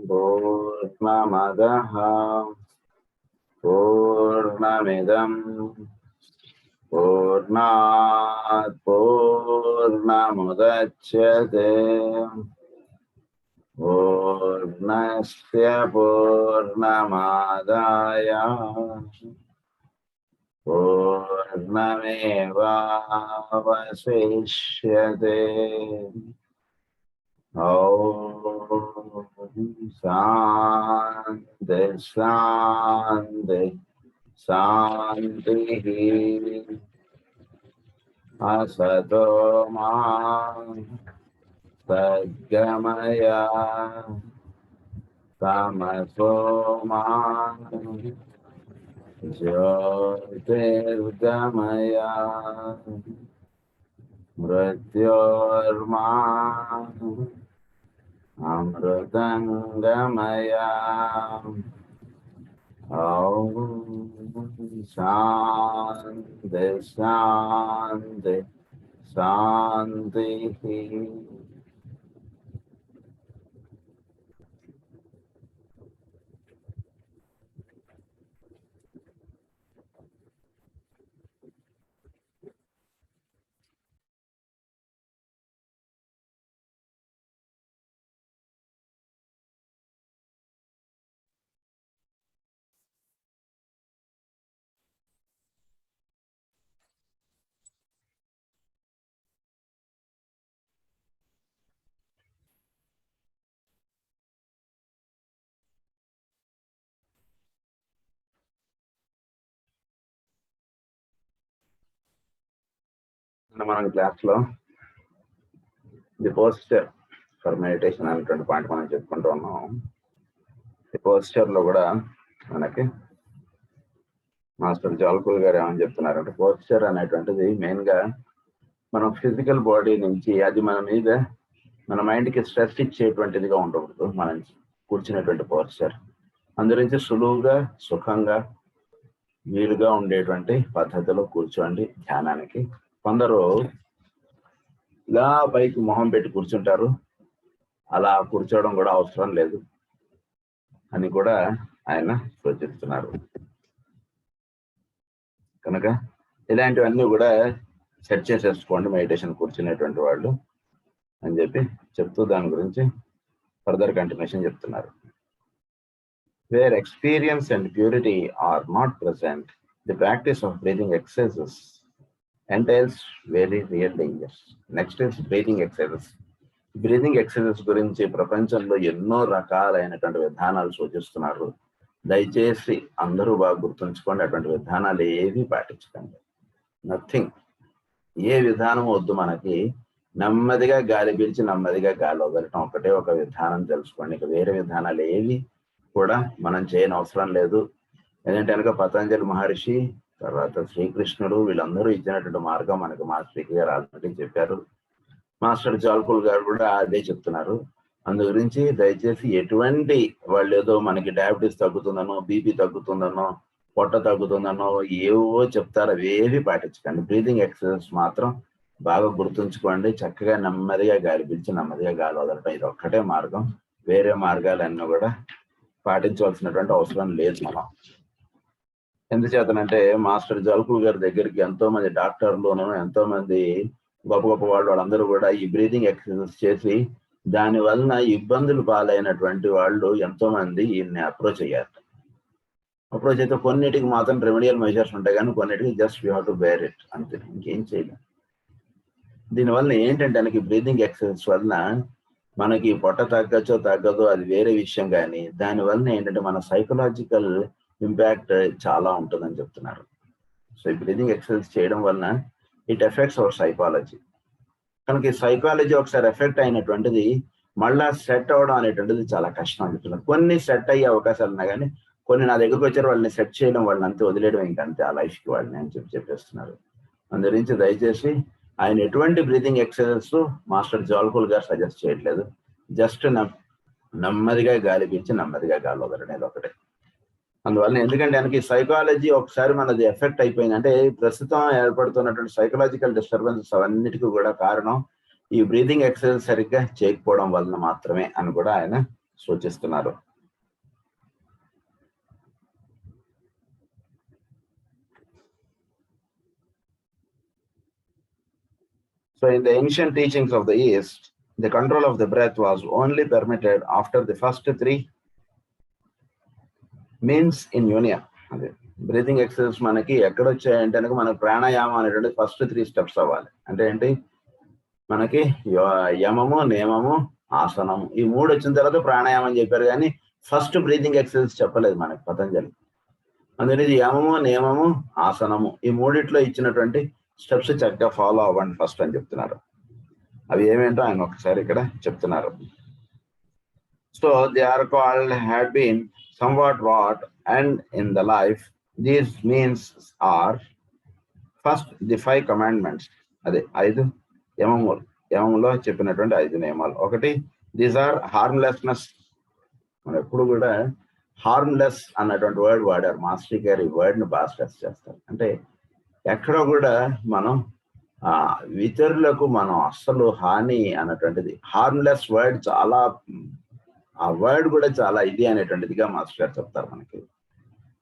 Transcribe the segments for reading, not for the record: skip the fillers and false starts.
पूर्णमदः पूर्णमिदं पूर्णात् पूर्णमुदच्यते पूर्णस्य पूर्णमादाय पूर्णमेवावशिष्यते। ॐ शान्ति शान्ति शान्तिः। असतो मा सद्गमय तमसो मा ज्योतिर्गमय मृत्योर्मा अमृतंगमय। ॐ शान्ति शान्ति शान्तिः। మనం క్లాస్లో ది పోస్చర్ ఫర్ మెడిటేషన్ అనేటువంటి పాయింట్ మనం చెప్పుకుంటూ ఉన్నాం. ఈ పోస్చర్లో కూడా మనకి మాస్టర్ జాల్కుల్ గారు ఏమని చెప్తున్నారంటే, పోస్చర్ అనేటువంటిది మెయిన్గా మనం ఫిజికల్ బాడీ నుంచి అది మన మీద మన మైండ్కి స్ట్రెస్ ఇచ్చేటువంటిదిగా ఉండకూడదు. మనం కూర్చునేటువంటి పోస్చర్ అందురించి సులువుగా సుఖంగా వీలుగా ఉండేటువంటి పద్ధతిలో కూర్చోండి ధ్యానానికి. కొందరు ఇలా పైకి మొహం పెట్టి కూర్చుంటారు, అలా కూర్చోవడం కూడా అవసరం లేదు అని కూడా ఆయన సూచిస్తున్నారు. కనుక ఇలాంటివన్నీ కూడా సెట్ చేసేసుకోండి మెడిటేషన్ కూర్చునేటువంటి వాళ్ళు అని చెప్పి చెప్తూ దాని గురించి ఫర్దర్ కంటిన్యూషన్ చెప్తున్నారు. Where experience and purity are not present, the practice of breathing exercises entails very real dangers. Next is breathing exercises. Breathing exercises గురించి ప్రపంచంలో ఎన్నో రకాలైనటువంటి విధానాలు సూచిస్తున్నారు. దయచేసి అందరూ బాగా గుర్తుంచుకోండి, అటువంటి విధానాలు ఏవి పాటించకండి. నథింగ్, ఏ విధానం వద్దు మనకి. నెమ్మదిగా గాలి పీల్చి నెమ్మదిగా గాలి వదలటం ఒకటే ఒక విధానం తెలుసుకోండి. ఇక వేరే విధానాలు ఏవి కూడా మనం చేయని అవసరం లేదు. ఎందుకంటే కనుక పతంజలి మహర్షి తర్వాత శ్రీకృష్ణుడు వీళ్ళందరూ ఇచ్చినటువంటి మార్గం మనకు మాస్టర్ గారు ఆల్రెడీ చెప్పారు. మాస్టర్ జాల్కుల్ గారు కూడా అదే చెప్తున్నారు. అందు గురించి దయచేసి ఎటువంటి వాళ్ళు ఏదో మనకి డయాబెటీస్ తగ్గుతుందనో, బీపీ తగ్గుతుందనో, పొట్ట తగ్గుతుందనో ఏవో చెప్తారు, అవేవి పాటించకండి. బ్రీతింగ్ ఎక్సర్సైజ్ మాత్రం బాగా గుర్తుంచుకోండి. చక్కగా నెమ్మదిగా గాలి పీల్చి నెమ్మదిగా గాలి వదలటం, ఇది ఒక్కటే మార్గం. వేరే మార్గాలన్నీ కూడా పాటించవలసినటువంటి అవసరం లేదు మనం. ఎందుచేతనంటే మాస్టర్ జాల్కుల్ గారి దగ్గరికి ఎంతో మంది డాక్టర్లు, ఎంతో మంది గొప్ప గొప్ప వాళ్ళందరూ కూడా ఈ బ్రీతింగ్ ఎక్సర్సైజెస్ చేసి దాని వలన ఇబ్బందులు పాలైనటువంటి వాళ్ళు ఎంతో మంది ఈయన్ని అప్రోచ్ అయ్యారు. అప్రోచ్ అయితే కొన్నిటికి మాత్రం రెమెడియల్ మెజర్స్ ఉంటాయి, కానీ కొన్నిటికి just you have to bear it అంతే, ఇంకేం చేయలేం. దీనివల్ల ఏంటంటే మనకి బ్రీతింగ్ ఎక్సర్సైజ్ వలన మనకి పొట్ట తగ్గచ్చో తగ్గదో అది వేరే విషయం, కానీ దానివల్ల ఏంటంటే మన సైకలాజికల్ ఇంపాక్ట్ చాలా ఉంటుందని చెప్తున్నారు. సో ఈ బ్రీతింగ్ ఎక్సర్సైజ్ చేయడం వలన ఇట్ ఎఫెక్ట్స్ అవర్ సైకాలజీ. కనుక ఈ సైకాలజీ ఒకసారి ఎఫెక్ట్ అయినటువంటిది మళ్ళా సెట్ అవడం అనేటువంటిది చాలా కష్టం అని చెప్తున్నారు. కొన్ని సెట్ అయ్యే అవకాశాలు ఉన్నాయి, కానీ కొన్ని నా దగ్గరకు వచ్చారు వాళ్ళని సెట్ చేయడం, వాళ్ళని అంతే వదిలేయడం ఇంకంతే ఆ లైఫ్కి వాళ్ళని అని చెప్పేస్తున్నారు. అందు గురించి దయచేసి ఆయన ఎటువంటి బ్రీతింగ్ ఎక్సర్సైజెస్ మాస్టర్ జాల్కుల్ గారు సజెస్ట్ చేయట్లేదు. జస్ట్ నెమ్మదిగా గాలి పీల్చి నెమ్మదిగా గాలి వదలడం ఒకటే. అందువల్ల ఎందుకంటే మనకి సైకాలజీ ఒకసారి మనది ఎఫెక్ట్ అయిపోయింది అంటే ప్రస్తుతం ఏర్పడుతున్నటువంటి సైకలాజికల్ డిస్టర్బెన్సెస్ అవన్నిటికీ కూడా కారణం ఈ బ్రీతింగ్ ఎక్సర్సైజ్ సరిగ్గా చేయకపోవడం వలన మాత్రమే అని కూడా ఆయన సూచిస్తున్నారు. So in the ancient teachings of the East, the control of the breath was only permitted after the first 3 means in union. అదే బ్రీతింగ్ ఎక్సర్సైజ్ మనకి ఎక్కడ వచ్చాయంటే కనుక మనకు ప్రాణాయామం అనేటువంటి ఫస్ట్ 3 స్టెప్స్ అవ్వాలి. అంటే ఏంటి, మనకి యమము, నియమము, ఆసనము, ఈ 3 వచ్చిన తర్వాత ప్రాణాయామం చెప్పారు, కానీ ఫస్ట్ బ్రీతింగ్ ఎక్సర్సైజ్ చెప్పలేదు మనకి పతంజలి. అందుకని యమము, నియమము, ఆసనము, ఈ 3 ఇచ్చినటువంటి స్టెప్స్ చక్కగా ఫాలో అవ్వండి ఫస్ట్ అని చెప్తున్నారు. అవి ఏమేంటో ఆయన ఒకసారి ఇక్కడ చెప్తున్నారు. So they are called had been somewhat what and in the life these means are first the 5 commandments. అదే 5 యమములో చెప్పినటువంటి 5 నియమాలు. ఒకటి, దీస్ ఆర్ హార్మ్లెస్నెస్. మనం ఎప్పుడు కూడా హార్మ్లెస్ అన్నటువంటి వర్డ్ వాడారు. మాస్టర్ గారు ఈ వర్డ్ ని బాగా స్ట్రెస్ చేస్తారు. అంటే ఎక్కడ కూడా మనం ఇతరులకు మనం అస్సలు హాని అన్నటువంటిది, హార్మ్లెస్ వర్డ్ చాలా, ఆ వర్డ్ కూడా చాలా ఇది అనేటువంటిదిగా మాస్టర్ గారు చెప్తారు మనకి.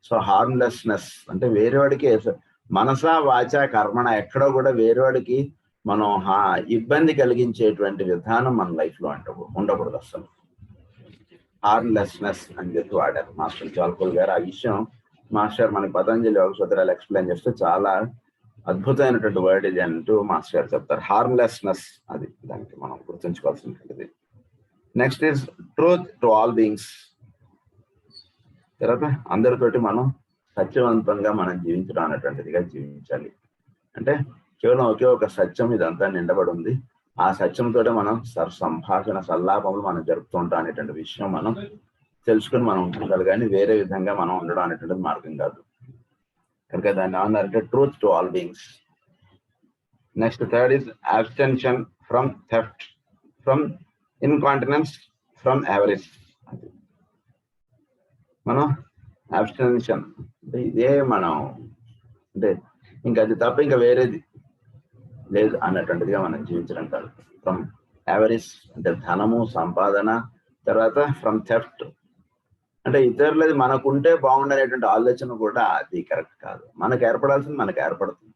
సో హార్మ్లెస్నెస్ అంటే వేరేవాడికి మనస వాచ కర్మణ ఎక్కడో కూడా వేరేవాడికి మనం ఇబ్బంది కలిగించేటువంటి విధానం మన లైఫ్ లో ఉండకూడదు అసలు. హార్మ్లెస్నెస్ అని చెప్పి వాడారు మాస్టర్ చాల్కోల్ గారు. ఆ విషయం మాస్టర్ మనకి పతంజలి యోగ సూత్రాలు ఎక్స్ప్లెయిన్ చేస్తూ చాలా అద్భుతమైనటువంటి వర్డ్ ఇది అంటూ మాస్టర్ గారు చెప్తారు. హార్మ్లెస్నెస్, అది దానికి మనం గుర్తుంచుకోవాల్సినటువంటిది. Next is truth to all beings. తర్వాత అందరితోటి మనం సత్యవంతంగా మనం జీవించడం అనేటువంటిదిగా జీవించాలి. అంటే కేవలం ఒకే ఒక సత్యం ఇదంతా నిండబడి ఉంది. ఆ సత్యంతో మనం సంభాషణ సల్లాపములు మనం జరుపుతూ ఉంటాం అనేటువంటి విషయం మనం తెలుసుకుని మనం ఉండాలి, కానీ వేరే విధంగా మనం ఉండడం అనేటువంటిది మార్గం కాదు. కనుక దాన్ని ఏమన్నారంటే truth to all beings. Next third is abstention from theft, from incontinence, from avarice. మనం అబ్స్టెన్షన్ అంటే ఇదే మనం అంటే ఇంకా అది తప్ప ఇంకా వేరేది లేదు అన్నటువంటిదిగా మనం జీవించడం కాదు. ఫ్రమ్ అవరిస్ అంటే ధనము, సంపాదన. తర్వాత ఫ్రమ్ థెఫ్ట్ అంటే ఇతరులది మనకుంటే బాగుండనేటువంటి ఆలోచన కూడా అది కరెక్ట్ కాదు. మనకు ఏర్పడాల్సింది మనకు ఏర్పడుతుంది.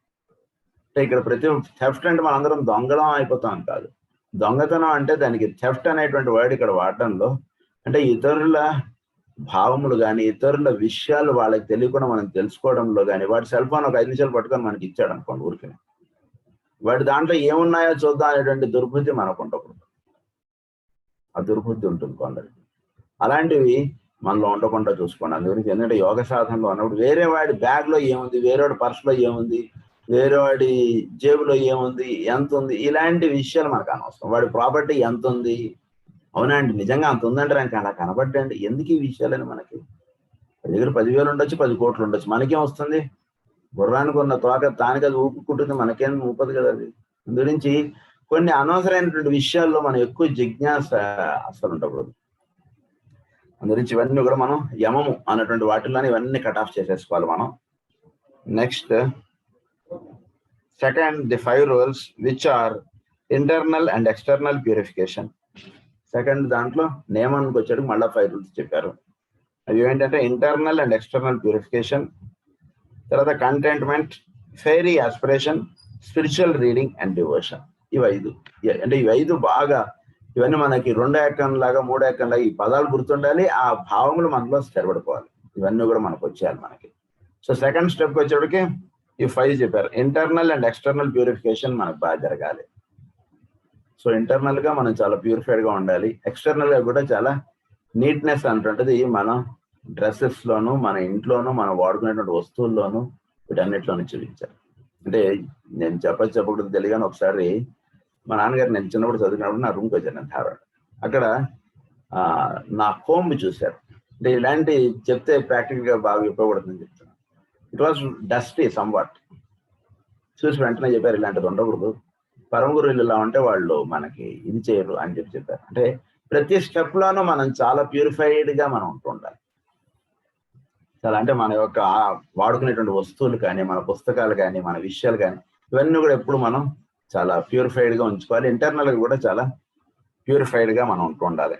అంటే ఇక్కడ ప్రతి థెఫ్ట్ అంటే మనందరం దొంగలం అయిపోతాం కాదు. దొంగతనం అంటే దానికి థెఫ్ట్ అనేటువంటి వర్డ్ ఇక్కడ వాడటంలో అంటే ఇతరుల భావములు కానీ ఇతరుల విషయాలు వాళ్ళకి తెలియకుండా మనం తెలుసుకోవడంలో కానీ, వాడి సెల్ ఫోన్ ఒక 5 నిమిషాలు పట్టుకొని మనకి ఇచ్చాడు అనుకోండి ఊరికి, వాడి దాంట్లో ఏమున్నాయో చూద్దాం అనేటువంటి దుర్బుద్ధి మనకు ఉండకూడదు. ఆ దుర్బుద్ధి ఉంటుంది కొందరికి. అలాంటివి మనలో ఉండకుండా చూసుకోండి. అందు గురించి ఎందుకంటే యోగ సాధనలో అన్నప్పుడు వేరే వాడి బ్యాగ్ లో ఏముంది, వేరేవాడి పర్సులో ఏముంది, వేరేవాడి జేబులో ఏముంది, ఎంత ఉంది, ఇలాంటి విషయాలు మనకు అనవసరం. వాడి ప్రాపర్టీ ఎంత ఉంది, అవునా అండి నిజంగా అంత ఉందంటే నాకు అలా కనబడ్డండి, ఎందుకు ఈ విషయాలని మనకి. దగ్గర 10,000 ఉండొచ్చు, 10 కోట్లు ఉండొచ్చు, మనకేం వస్తుంది? గుర్రానికి ఉన్న తోక తానికి అది ఊపుకుంటుంది, మనకేం ఊపదు కదా అది. గురించి కొన్ని అనవసరమైనటువంటి విషయాల్లో మనం ఎక్కువ జిజ్ఞాస అసలు ఉండకూడదు. అందుగురించి ఇవన్నీ కూడా మనం యమము అన్నటువంటి వాటిల్లోనే ఇవన్నీ కట్ ఆఫ్ చేసేసుకోవాలి మనం. Next second, the 5 rules which are internal and external purification. Second దాంట్లో నియమానికి వచ్చేటికి మళ్ళీ 5 రూల్స్ చెప్పారు. అవి ఏంటంటే ఇంటర్నల్ అండ్ ఎక్స్టర్నల్ ప్యూరిఫికేషన్, తర్వాత contentment, fiery aspiration, spiritual reading and devotion. ఇవి 5 అంటే ఇవి 5 బాగా ఇవన్నీ మనకి 2 ఏకం లాగా 3 ఏకం లాగా ఈ పదాలు గుర్తుండాలి, ఆ భావములు మనలో స్థిరపడిపోవాలి. ఇవన్నీ కూడా మనకు వచ్చేయాలి మనకి. సో సెకండ్ స్టెప్కి వచ్చేటికి ఈ 5 చెప్పారు. ఇంటర్నల్ అండ్ ఎక్స్టర్నల్ ప్యూరిఫికేషన్ మనకు బాగా జరగాలి. సో ఇంటర్నల్ గా మనం చాలా ప్యూరిఫైడ్ గా ఉండాలి, ఎక్స్టర్నల్ గా కూడా చాలా నీట్నెస్ అంటుంటది మన డ్రెస్సెస్ లోను, మన ఇంట్లోనూ, మనం వాడుకునేటువంటి వస్తువుల్లోనూ, వీటన్నిటిలోనూ చూపించాలి. అంటే నేను చెప్పకూడదు తెలియగానే ఒకసారి మా నాన్నగారు నేను చిన్నప్పుడు చదువుకున్నప్పుడు నా రూమ్కి వచ్చాను నేను ధారాడు. అక్కడ నా హోమ్ చూశారు. అంటే ఇలాంటి చెప్తే ప్రాక్టికల్ గా బాగా ఉపయోగపడుతుందని చెప్తున్నాను. It was dusty somewhat. చూసి వెంటనే చెప్పారు ఇలాంటిది ఉండకూడదు, పరమ గురువులు ఇలా ఉంటే వాళ్ళు మనకి ఇది చేయరు అని చెప్పారు. అంటే ప్రతి స్టెప్ లోనూ మనం చాలా ప్యూరిఫైడ్ గా మనం ఉంటూ ఉండాలి. చాలా అంటే మన యొక్క వాడుకునేటువంటి వస్తువులు కానీ, మన పుస్తకాలు కానీ, మన విషయాలు కానీ, ఇవన్నీ కూడా ఎప్పుడు మనం చాలా ప్యూరిఫైడ్గా ఉంచుకోవాలి. ఇంటర్నల్గా కూడా చాలా ప్యూరిఫైడ్గా మనం ఉంటూ ఉండాలి.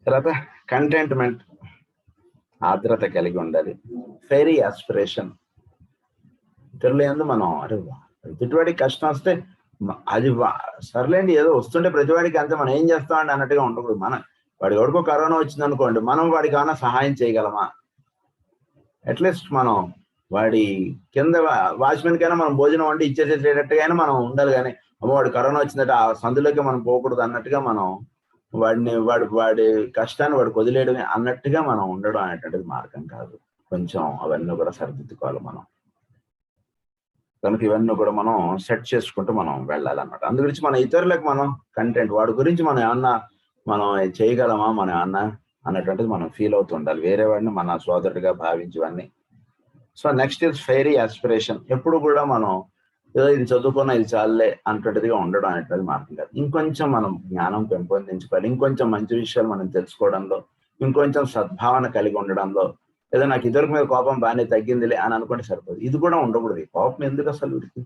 తర్వాత కంటెంట్మెంట్, ఆర్ద్రత కలిగి ఉండాలి. ఫెయిరీ ఆస్పిరేషన్, ఇతరులందు మనం ఎదుటివాడికి కష్టం వస్తే అది సర్లేండి ఏదో వస్తుంటే ప్రతివాడికి అంతే మనం ఏం చేస్తామండి అన్నట్టుగా ఉండకూడదు. వాడికి ఎవరికో కరోనా వచ్చింది అనుకోండి, మనం వాడికి ఏమైనా సహాయం చేయగలమా? అట్లీస్ట్ మనం వాడి కింద వాచ్మెన్ కైనా మనం భోజనం వండి ఇచ్చేసేటట్టుగా మనం ఉండాలి. కానీ అమ్మ వాడు కరోనా వచ్చిందట ఆ సందులోకి మనం పోకూడదు అన్నట్టుగా మనం వాడి కష్టాన్ని వాడికి వదిలేయడమే అన్నట్టుగా మనం ఉండడం అనేటువంటిది మార్గం కాదు. కొంచెం అవన్నీ కూడా సరిదిద్దుకోవాలి మనం. కనుక ఇవన్నీ కూడా మనం సెట్ చేసుకుంటూ మనం వెళ్ళాలన్నమాట. అందు గురించి మన ఇతరులకు మనం కంటెంట్ వాడి గురించి మనం ఏమన్నా మనం చేయగలమా, మనం ఏమన్నా అన్నటువంటిది మనం ఫీల్ అవుతూ ఉండాలి. వేరే వాడిని మన సోదరుడిగా భావించేవన్నీ. So next is fiery aspiration. ఎప్పుడు కూడా మనం ఏదో ఇది చదువుకున్నా ఇది చాలే అన్నట్టుగా ఉండడం అనేటువంటిది మార్గం కాదు. ఇంకొంచెం మనం జ్ఞానం పెంపొందించుకోవాలి. ఇంకొంచెం మంచి విషయాలు మనం తెలుసుకోవడంలో, ఇంకొంచెం సద్భావన కలిగి ఉండడంలో. ఏదో నాకు ఇద్దరికి మీద కోపం బాగానే తగ్గిందిలే అని అనుకుంటే సరిపోదు. ఇది కూడా ఉండకూడదు. కోపం ఎందుకు అసలు? వీడికి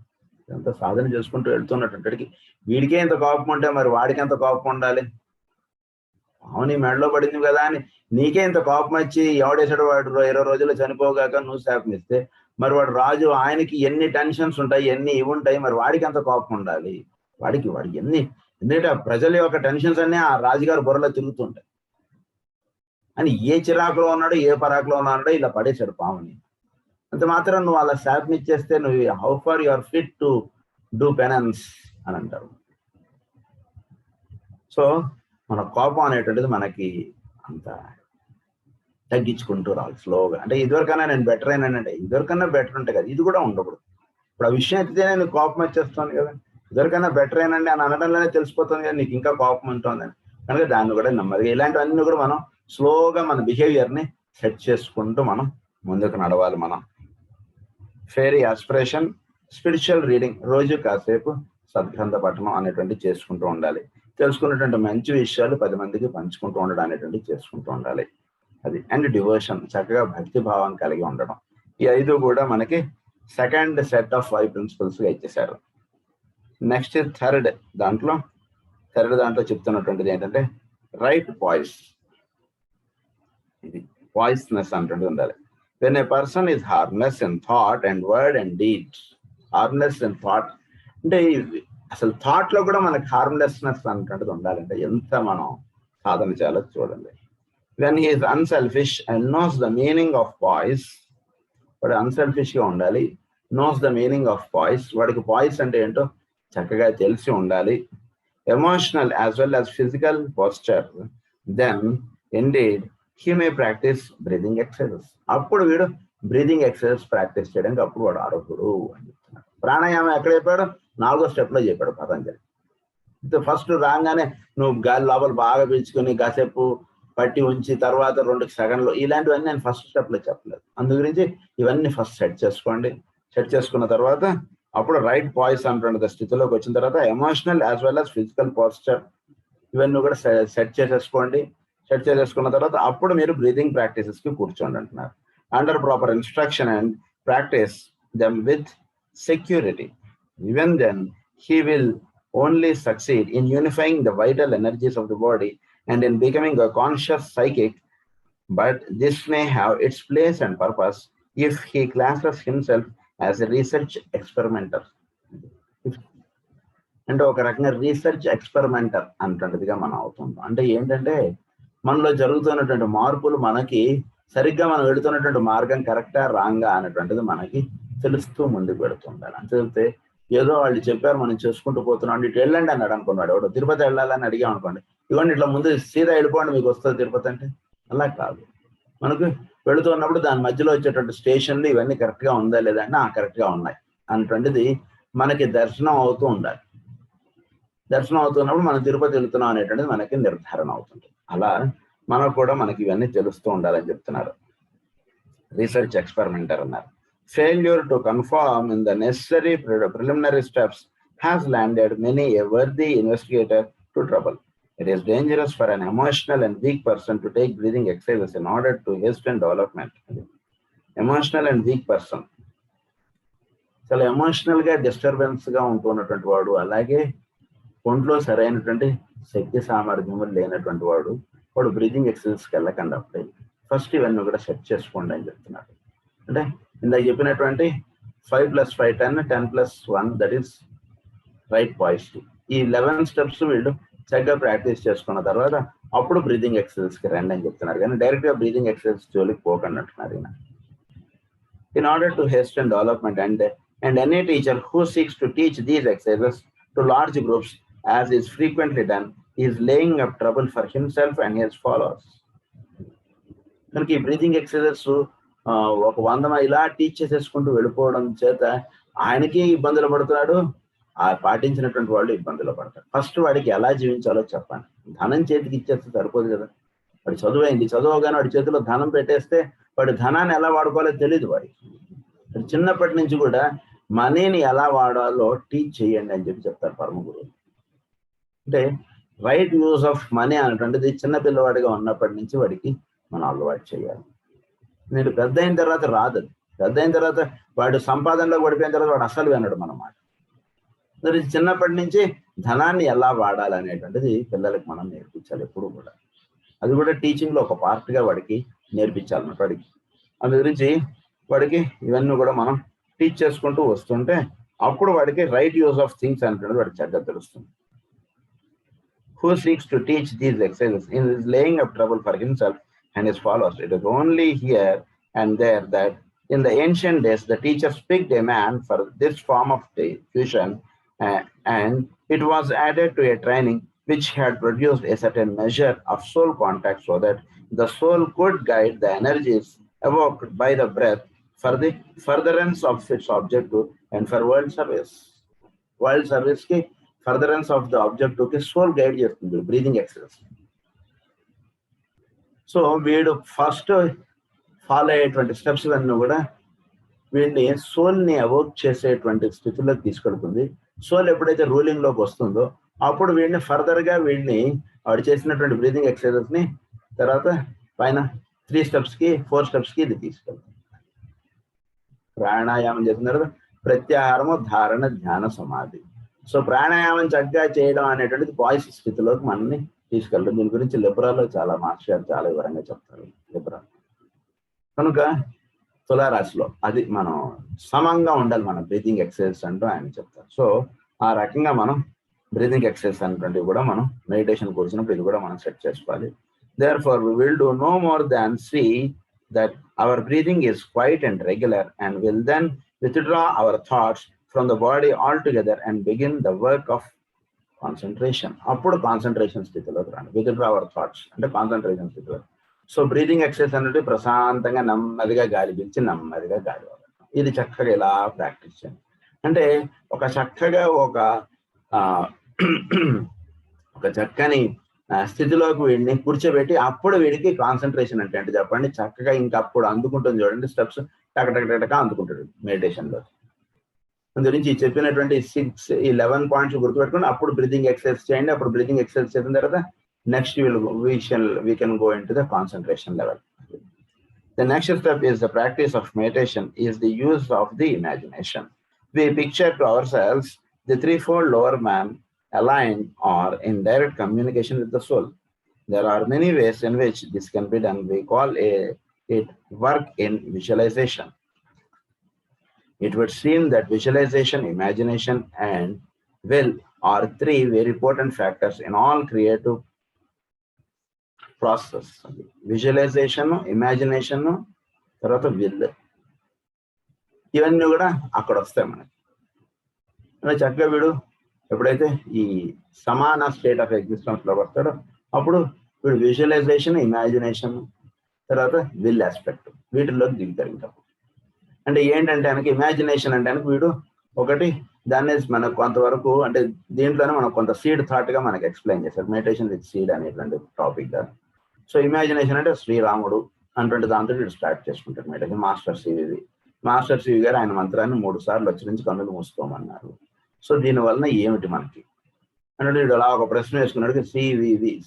ఎంత సాధన చేసుకుంటూ వెళ్తున్నటువంటి వీడికే ఇంత కోపం ఉంటే మరి వాడికి ఎంత కోపం ఉండాలి? అవును మెడలో పడింది కదా అని నీకే ఇంత కోపం వచ్చి ఎవడేసాడు వాడు 20 రోజుల్లో చనిపోగాక నువ్వు శాపమిస్తే మరి వాడు రాజు, ఆయనకి ఎన్ని టెన్షన్స్ ఉంటాయి, ఎన్ని ఇవి ఉంటాయి, మరి వాడికి ఎంత కోపం ఉండాలి? వాడికి ఎన్ని, ఎందుకంటే ప్రజల యొక్క టెన్షన్స్ అన్నీ ఆ రాజుగారు బుర్రలో తిరుగుతుంటాయి. అని ఏ చిరాకులో ఉన్నాడో ఏ పరాకులో ఉన్నాడో ఇలా పడేశాడు పాముని. అంత మాత్రం నువ్వు అలా శాపమిచ్చేస్తే నువ్వు how far you are fit to do penance అని అంటారు. సో మన కోపం అనేటువంటిది మనకి అంత తగ్గించుకుంటూ రావాలి స్లోగా. అంటే ఇదివరకన్నా నేను బెటర్ అయినానంటే ఇదివరకన్నా బెటర్ ఉంటాయి కదా, ఇది కూడా ఉండకూడదు. ఇప్పుడు ఆ విషయం ఎత్తితే నేను కోపం వచ్చేస్తాను కదా, ఇదివరకన్నా బెటర్ అయినండి అని అనడంలోనే తెలిసిపోతుంది కదా నీకు ఇంకా కోపం ఉంటుందని. కనుక దాన్ని కూడా నెమ్మదిగా ఇలాంటివన్నీ కూడా మనం స్లోగా మన బిహేవియర్ని సెట్ చేసుకుంటూ మనం ముందుకు నడవాలి. మనం ఫెయిరీ ఆస్పిరేషన్, స్పిరిచువల్ రీడింగ్, రోజు కాసేపు సద్గ్రంథ పఠనం అనేటువంటి చేసుకుంటూ ఉండాలి. తెలుసుకున్నటువంటి మంచి విషయాలు 10 మందికి పంచుకుంటూ ఉండడం అనేటువంటి చేసుకుంటూ ఉండాలి. అది అండ్ డివోషన్, చక్కగా భక్తి భావం కలిగి ఉండడం. ఈ 5 కూడా మనకి సెకండ్ సెట్ ఆఫ్ 5 ప్రిన్సిపల్స్ గా ఇచ్చేశారు. నెక్స్ట్ థర్డ్ దాంట్లో చెప్తున్నటువంటిది ఏంటంటే రైట్ వాయిస్. ఇది వాయిస్నెస్ అంటుండే ఉండాలి. When a person is harmless in thought and word and deed, harmless in thought అంటే అసలు థాట్ లో కూడా మనకి హార్మ్లెస్నెస్ అంటుండేది ఉండాలంటే ఎంత మనం సాధన చేయాలో చూడండి. When he is unselfish and knows the meaning of voice, వాడు అన్సెల్ఫిష్ గా ఉండాలి. knows the meaning of voice, వాడికి వాయిస్ అంటే ఏంటో చక్కగా తెలిసి ఉండాలి. Emotional as well as physical posture, then indeed he may practice breathing exercises. అప్పుడు వీడు బ్రీదింగ్ ఎక్సర్సైజ్ ప్రాక్టీస్ చేయడానికి అప్పుడు వాడు ఆరోగ్యుడు అని చెప్తున్నాడు. ప్రాణాయామం ఎక్కడ చెప్పాడు? 4వ స్టెప్లో చెప్పాడు పతంజలి. ఫస్ట్ రాగానే నువ్వు గాలి లోపల బాగా పీల్చుకుని కాసేపు పట్టి ఉంచి తర్వాత 2 సెకండ్లు, ఇలాంటివన్నీ నేను ఫస్ట్ స్టెప్లో చెప్పలేదు. అందు గురించి ఇవన్నీ ఫస్ట్ సెట్ చేసుకోండి. సెట్ చేసుకున్న తర్వాత అప్పుడు రైట్ వాయిస్ అంటున్న స్థితిలోకి వచ్చిన తర్వాత emotional as well as physical posture ఇవన్నీ కూడా సెట్ చేసేసుకోండి. సెట్ చేసేసుకున్న తర్వాత అప్పుడు మీరు బ్రీదింగ్ ప్రాక్టీసెస్ కి కూర్చోండి అంటున్నారు. Under proper instruction and practice them with security. Even then he will only succeed in unifying the vital energies of the body and in becoming a conscious psychic, but this may have its place and purpose if he classes himself as a research experimenter. అంటే ఒక రకంగా research experimenter అంటున్నదిగా మనం అవుతుంటాం. అంటే ఏంటంటే మనలో జరుగుతున్నటువంటి మార్పులు మనకి సరిగ్గా మనం వెళుతున్నటువంటి మార్గం కరెక్టా రాంగా అనేటువంటిది మనకి తెలుస్తూ ముందుకు వెళుతుండాలి. అంతే ఏదో వాళ్ళు చెప్పారు మనం చేసుకుంటూ పోతున్నాం, ఇటు వెళ్ళండి అన్నాడు అనుకున్నాడు. ఎవడో తిరుపతి వెళ్ళాలని అడిగాం అనుకోండి, ఇవన్నీ ఇట్లా ముందు సీదా వెళ్ళిపోండి మీకు వస్తుంది తిరుపతి అంటే, అలా కాదు. మనకు వెళుతున్నప్పుడు దాని మధ్యలో వచ్చేటువంటి స్టేషన్లు ఇవన్నీ కరెక్ట్గా ఉందా లేదా అంటే కరెక్ట్గా ఉన్నాయి అన్నటువంటిది మనకి దర్శనం అవుతూ ఉండాలి. దర్శనం అవుతున్నప్పుడు మనం తిరుపతి వెళుతున్నాం అనేటువంటిది మనకి నిర్ధారణ అవుతుంది. అలా మనకు కూడా మనకి ఇవన్నీ తెలుస్తూ ఉండాలని చెప్తున్నారు. రీసెర్చ్ ఎక్స్పెరిమెంటర్ అన్నారు. Failure to confirm in the necessary preliminary steps has landed many a worthy investigator to trouble. It is dangerous for an emotional and weak person to take breathing exercises in order to hasten development. Emotional and weak person. చాలా ఎమోషనల్గా డిస్టర్బెన్స్గా ఉంటున్నటువంటి వాడు, అలాగే ఒంట్లో సరైనటువంటి శక్తి సామర్థ్యము లేనటువంటి వాడు బ్రీతింగ్ ఎక్సర్సైజ్కి వెళ్ళకండి. అప్పుడే ఫస్ట్ ఇవన్నీ కూడా సెట్ చేసుకోండి అని చెప్తున్నారు. అంటే ఇందాక చెప్పినటువంటి 5+5 10, 10+1 దట్ ఈస్ రైట్ పాజిటివ్. ఈ 11 స్టెప్స్ వీళ్ళు చక్కగా ప్రాక్టీస్ చేసుకున్న తర్వాత అప్పుడు బ్రీతింగ్ ఎక్సర్సైజ్కి రండి అని చెప్తున్నారు. కానీ డైరెక్ట్గా బ్రీతింగ్ ఎక్సర్సైజ్ జోలికి పోకండి అంటున్నారు ఈయన. In order to hasten development, and any teacher who seeks to teach these exercises to large groups, as is frequently done, is laying up trouble for himself and his followers. కనుక ఈ breathing exercises ఒక 100 ఇలా teach చేసేసుకుంటూ వెళ్ళిపోవడం చేత ఆయనకి ఇబ్బందులు పడుతున్నాడు, ఆ పాటించినటువంటి వాళ్ళు ఇబ్బందులు పడతారు. ఫస్ట్ వాడికి ఎలా జీవించాలో చెప్పండి. ధనం చేతికి ఇచ్చేస్తే సరిపోదు కదా. వాడి చదువు అయింది, చదువుగానే వాడి చేతిలో ధనం పెట్టేస్తే వాడి ధనాన్ని ఎలా వాడుకోవాలో తెలియదు వాడికి. చిన్నప్పటి నుంచి కూడా మనీని ఎలా వాడాలో టీచ్ చేయండి అని చెప్పి చెప్తారు పరమ గురువు. అంటే రైట్ యూజ్ ఆఫ్ మనీ అనేటువంటిది చిన్న పిల్లవాడిగా ఉన్నప్పటి నుంచి వాడికి మనం అలవాటు చేయాలి. మీరు పెద్ద అయిన తర్వాత రాదు. పెద్ద అయిన తర్వాత వాడు సంపాదనలో పడిపోయిన తర్వాత వాడు అసలు వినడు మన మాట. మరి చిన్నప్పటి నుంచి ధనాన్ని ఎలా వాడాలనేటువంటిది పిల్లలకి మనం నేర్పించాలి ఎప్పుడు కూడా. అది కూడా టీచింగ్లో ఒక పార్ట్గా వాడికి నేర్పించాలన్నమాట వాడికి. అందు గురించి వాడికి ఇవన్నీ కూడా మనం టీచ్ చేసుకుంటూ వస్తుంటే అప్పుడు వాడికి రైట్ యూజ్ ఆఫ్ థింగ్స్ అనేటువంటిది వాడికి చక్కగా తెలుస్తుంది. Who seeks to teach these exercises is laying up trouble for himself and his followers. It is only here and there that in the ancient days the teachers picked a man for this form of fusion, and it was added to a training which had produced a certain measure of soul contact so that the soul could guide the energies evoked by the breath for the furtherance of its objective and for world service. World service ki furtherance of the objective ki soul guide చేస్తుంది breathing exercise. So వీడు first follow అయ్యేటువంటి steps అన్నీ కూడా వీడిని సోల్ని అవోక్ చేసేటువంటి స్థితిలోకి తీసుకెళ్తుంది. Soul ఎప్పుడైతే రూలింగ్లోకి వస్తుందో అప్పుడు వీడిని ఫర్దర్గా వాడు చేసినటువంటి బ్రీతింగ్ ఎక్సర్సైజెస్ని తర్వాత పైన 3 స్టెప్స్కి 4 స్టెప్స్కి ఇది తీసుకెళ్తుంది. ప్రాణాయామం చేసిన తర్వాత ప్రత్యాహారము, ధారణ, ధ్యాన, సమాధి. సో ప్రాణాయామం చక్కగా చేయడం అనేటువంటిది వాయిస్ స్థితిలోకి మనల్ని తీసుకెళ్ళడం. దీని గురించి లిబ్రాలో చాలా మాస్టర్ చాలా వివరంగా చెప్తారు. లిబ్రా కనుక తులారాశిలో అది మనం సమంగా ఉండాలి మన బ్రీతింగ్ ఎక్సర్సైజ్ అంటూ ఆయన చెప్తారు. సో ఆ రకంగా మనం బ్రీతింగ్ ఎక్సర్సైజ్ అనేటువంటివి కూడా మనం మెడిటేషన్ కూర్చున్నప్పుడు ఇది కూడా మనం సెట్ చేసుకోవాలి. Therefore, we will do no more than see that our breathing is quiet and regular, and will then withdraw our thoughts from the body altogether and begin the work of concentration. అప్పుడు concentration స్థితిలోకి రండి. withdraw our thoughts అంటే concentration స్థితిలో. So breathing exercise అనేది ప్రశాంతంగా నెమ్మదిగా గాలి పీల్చి నెమ్మదిగా గాలి వదలడం. ఇది చక్కగా ఇలా ప్రాక్టీస్ చేయండి. అంటే ఒక చక్కగా ఒక చక్కని స్థితిలోకి వీడిని కూర్చోబెట్టి అప్పుడు వీడికి కాన్సన్ట్రేషన్ అంటే చెప్పండి. చక్కగా ఇంకా అప్పుడు అందుకుంటుంది చూడండి, స్టెప్స్ టక అందుకుంటాడు మెడిటేషన్లో. అందుగురించి చెప్పినటువంటి 11 పాయింట్స్ గుర్తుపెట్టుకుని అప్పుడు బ్రీతింగ్ ఎక్సర్సైజ్ చేయండి. అప్పుడు బ్రీతింగ్ ఎక్సర్సైజ్ చేసిన తర్వాత next we can go into the concentration level. The next step is the practice of meditation is the use of the imagination. We picture to ourselves the threefold lower man aligned or in direct communication with the soul. There are many ways in which this can be done. We call it work in visualization. It would seem that visualization, imagination, and will are 3 very important factors in all creative process. Visualization, imagination, తర్వాత will, ఇవన్నీ కూడా అక్కడ వస్తాయి మనకి. చక్కగా వీడు ఎప్పుడైతే ఈ సమాన స్టేట్ ఆఫ్ ఎగ్జిస్టెన్స్ లో వస్తాడో అప్పుడు వీడు విజువలైజేషన్, ఇమాజినేషన్, తర్వాత విల్ ఆస్పెక్ట్ వీటిల్లోకి దిగుతారు. ఇంకా అంటే ఏంటంటే ఆయనకి ఇమాజినేషన్ అంటే వీడు ఒకటి దాన్ని మనకు కొంతవరకు అంటే దీంట్లోనే మనకు కొంత సీడ్ థాట్ గా మనకు ఎక్స్ప్లెయిన్ చేశారు మెడిటేషన్ విత్ సీడ్ అనేటువంటి టాపిక్ గా. సో ఇమాజినేషన్ అంటే శ్రీరాముడు అటువంటి దాంతో వీడు స్టార్ట్ చేసుకుంటాడు మెడిటేషన్. మాస్టర్ సివి గారు ఆయన మంత్రాన్ని 3 సార్లు ఉచ్చరించి కన్నులు మూసుకోమన్నారు. సో దీనివలన ఏమిటి మనకి అంటే వీడు అలా ఒక ప్రశ్న వేసుకున్నాడు.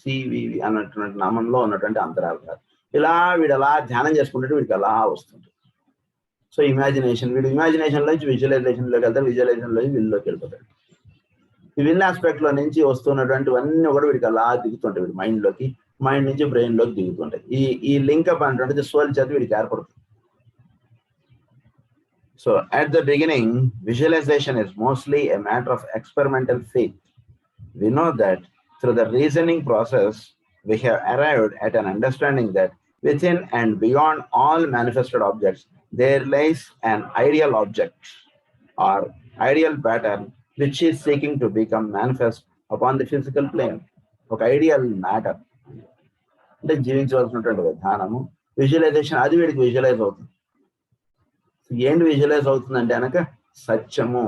సివివి అన్నటువంటి నామంలో ఉన్నటువంటి అంతరాలు ఇలా వీడు అలా ధ్యానం చేసుకుంటే వీడికి అలా వస్తుంది. సో ఇమాజినేషన్, వీడు ఇమాజినేషన్లోంచి విజువలైజేషన్లోకి వెళ్తాడు, విజువలైజేషన్లోంచి విల్లోకి వెళ్ళిపోతాడు. ఈ విల్ ఆస్పెక్ట్లో నుంచి వస్తున్నటువంటివన్నీ కూడా వీడికి అలా దిగుతుంటాయి, వీడి మైండ్లోకి, మైండ్ నుంచి బ్రెయిన్లోకి దిగుతుంటాయి. ఈ లింకప్ అనేటువంటిది సోల్ చేత వీడికి ఏర్పడుతుంది. So at the beginning, visualization is mostly a matter of experimental faith. We know that through the reasoning process, we have arrived at an understanding that within and beyond all manifested objects, there lies an ideal object or ideal pattern which is seeking to become manifest upon the physical plane. ఒక ideal matter అంటే జీవించవలసినటువంటి విధానము, visualisation, అది వీడికి visualise అవుతుంది. ఏంటి visualise అవుతుందంటే కనుక సత్యము,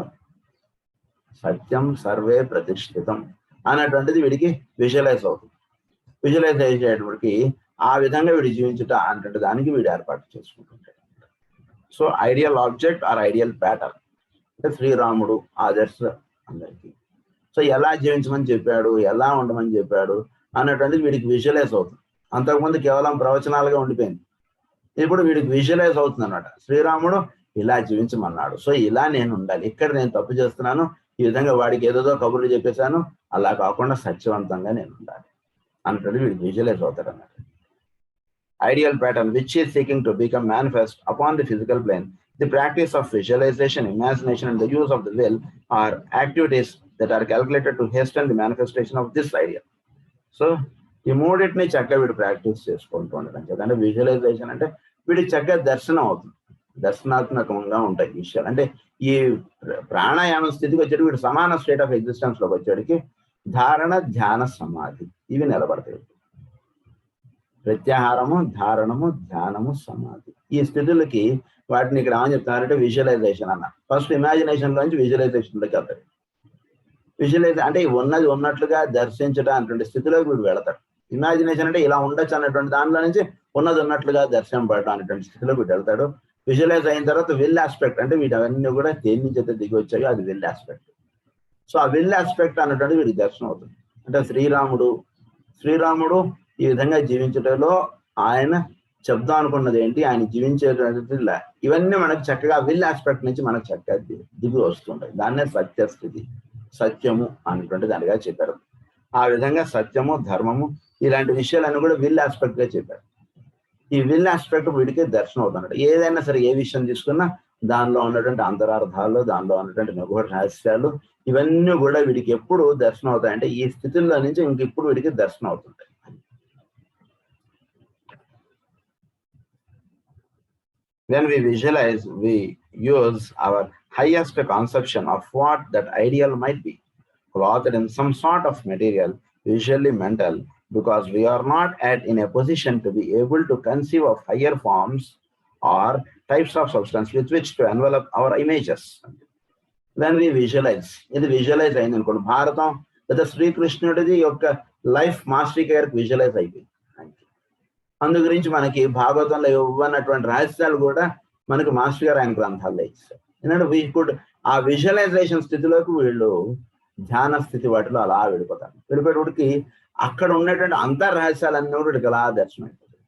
సత్యం సర్వే ప్రతిష్ఠితం అన్నటువంటిది వీడికి విజువలైజ్ అవుతుంది. విజువలైజ్ అయ్యేటప్పటికి ఆ విధంగా వీడు జీవించుట అన్నటువంటి దానికి వీడు ఏర్పాటు చేసుకుంటుంటాడు. So ideal object or ideal pattern అంటే శ్రీరాముడు ఆదర్శ అందరికీ. సో ఎలా జీవించమని చెప్పాడు, ఎలా ఉండమని చెప్పాడు అన్నటువంటిది వీడికి విజువలైజ్ అవుతుంది. అంతకుముందు కేవలం ప్రవచనాలుగా ఉండిపోయింది, ఇప్పుడు వీడికి విజువలైజ్ అవుతుంది అన్నమాట. శ్రీరాముడు ఇలా జీవించమన్నాడు, సో ఇలా నేను ఉండాలి, ఇక్కడ నేను తప్పు చేస్తున్నాను, ఈ విధంగా వాడికి ఏదేదో కబుర్లు చెప్పేశాను, అలా కాకుండా సత్యవంతంగా నేను ఉండాలి అన్నట్టు వీడికి విజువలైజ్ అవుతాడు అన్నమాట. Ideal pattern which is seeking to become manifest upon the physical plane. The practice of visualization, imagination and the use of the will are activities that are calculated to hasten the manifestation of this idea. So ఈ మూడింటిని చక్కగా వీడు practice చేసుకుంటూ ఉండడం చేత, అంటే visualisation అంటే వీడికి చక్కగా దర్శనం అవుతుంది, దర్శనాత్మకంగా ఉంటాయి విషయాలు. అంటే ఈ ప్రాణాయామ స్థితికి వచ్చేటి వీడు సమాన స్టేట్ ఆఫ్ ఎగ్జిస్టెన్స్ లోకి వచ్చేటికి ధారణ, ధ్యాన, సమాధి ఇవి నిలబడతాయి. ప్రత్యాహారము, ధారణము, ధ్యానము, సమాధి ఈ స్థితులకి వాటిని ఇక్కడ ఏమని చెప్తున్నారంటే విజువలైజేషన్ అన్న. ఫస్ట్ ఇమాజినేషన్ లోంచి విజువలైజేషన్లోకి వెళ్తాడు. విజువలైజ్ అంటే ఉన్నది ఉన్నట్లుగా దర్శించడం అటువంటి స్థితిలోకి వీడు వెళతాడు. ఇమాజినేషన్ అంటే ఇలా ఉండొచ్చు అన్నటువంటి దానిలో నుంచి ఉన్నది ఉన్నట్లుగా దర్శింపడటం అనేటువంటి స్థితిలోకి వీడు వెళ్తాడు. విజువలైజ్ అయిన తర్వాత విల్ ఆస్పెక్ట్ అంటే వీటవన్నీ కూడా దేని నుంచి అయితే దిగి వచ్చాయో అది విల్ ఆస్పెక్ట్. సో ఆ విల్ ఆస్పెక్ట్ అన్నటువంటి వీడికి దర్శనం అవుతుంది. అంటే శ్రీరాముడు ఈ విధంగా జీవించడంలో ఆయన చెప్దాం అనుకున్నది ఏంటి, ఆయన జీవించేటువంటి ఇవన్నీ మనకు చక్కగా విల్ ఆస్పెక్ట్ నుంచి మనకు చక్కగా దిగి వస్తుంటాయి. దాన్నే సత్యస్థితి, సత్యము అనేటువంటి దానిగా చెప్పారు. ఆ విధంగా సత్యము, ధర్మము ఇలాంటి విషయాలన్నీ కూడా విల్ ఆస్పెక్ట్ గా చెప్పారు. ఈ విల్ ఆస్పెక్ట్ వీడికి దర్శనం అవుతున్నట్టు. ఏదైనా సరే ఏ విషయం తీసుకున్నా దానిలో ఉన్నటువంటి అంతరార్థాలు, దానిలో ఉన్నటువంటి నిగూఢ రహస్యాలు ఇవన్నీ కూడా వీడికి ఎప్పుడు దర్శనం అవుతాయంటే ఈ స్థితుల్లో నుంచి ఇంకెప్పుడు వీడికి దర్శనం అవుతుంటాయి. When we visualize, we use our highest conception of what that ideal might be, clothed in some sort of material, usually mental, because we are not in a position to be able to conceive of higher forms or types of substance with which to envelop our images. When we visualize, ఇది visualise అయింది అనుకోండి. భారతం లేదా శ్రీకృష్ణుడిది యొక్క life mastery care visualise అయిపోయింది. అందు గురించి మనకి భాగవతంలో ఇవ్వనటువంటి రహస్యాలు కూడా మనకి మాస్టర్ గారు ఆయన గ్రంథాల్లో ఇస్తారు. ఎందుకంటే వీ కుడ్ ఆ విజువలైజేషన్ స్థితిలోకి వీళ్ళు ధ్యాన స్థితి వాటిలో అలా వెళ్ళిపోతారు. వెళ్ళిపోయేటికి అక్కడ ఉన్నటువంటి అంతర్రహస్యాలన్నీ కూడా వీడికి అలా దర్శనం అయిపోతాయి.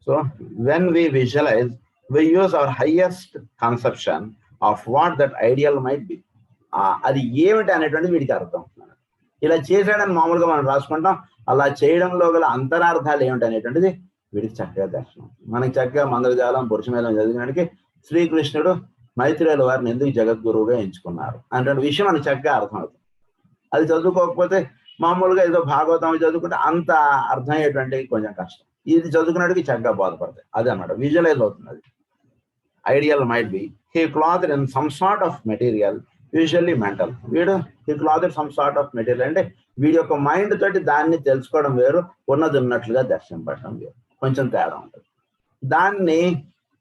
So when we visualize, we use our highest conception of what that ideal might be. అది ఏమిటి అనేటువంటి వీడికి అర్థం. ఇలా చేసాడని మామూలుగా మనం రాసుకుంటాం, అలా చేయడంలో గల అంతరార్థాలు ఏమిటి అనేటువంటిది వీడికి చక్కగా దర్శనం. మనకి చక్కగా మందరజాలం, పురుషమేళం చదివినానికి శ్రీకృష్ణుడు మైత్రేయుల వారిని ఎందుకు జగద్గురువుగా ఎంచుకున్నారు అనేటువంటి విషయం మనకు చక్కగా అర్థమవుతుంది. అది చదువుకోకపోతే మామూలుగా ఏదో భాగవతం చదువుకుంటే అంత అర్థమయ్యేటువంటి కొంచెం కష్టం. ఇది చదువుకున్నట్టుకి చక్కగా బోధపడతాయి. అది అన్నమాట విజువలైజ్ అవుతుంది. అది ideal might be he cloth in some sort of material, usually mental. వీడు he cloth in some sort of material అంటే వీడి యొక్క మైండ్ తోటి దాన్ని తెలుసుకోవడం వేరు, ఉన్నది ఉన్నట్లుగా దర్శింపడం వేరు, కొంచెం తేడా ఉంటుంది. దాన్ని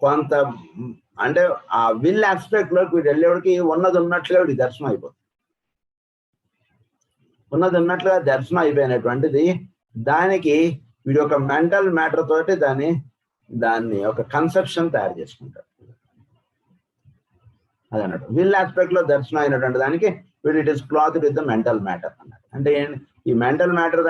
కొంత అంటే ఆ విల్ ఆస్పెక్ట్ లోకి వీడు వెళ్ళేవాడికి ఉన్నది ఉన్నట్లుగా వీడికి దర్శనం అయిపోతుంది. ఉన్నది ఉన్నట్లుగా దర్శనం అయిపోయినటువంటిది దానికి వీడి యొక్క మెంటల్ మ్యాటర్ తోటి దాన్ని ఒక కన్సెప్షన్ తయారు చేసుకుంటాడు. అది అన్నట్టు విల్ ఆస్పెక్ట్ లో దర్శనం అయినటువంటి దానికి వీడు it is cloth with the mental matter అన్నట్టు. అంటే ఈ మెంటల్ మ్యాటర్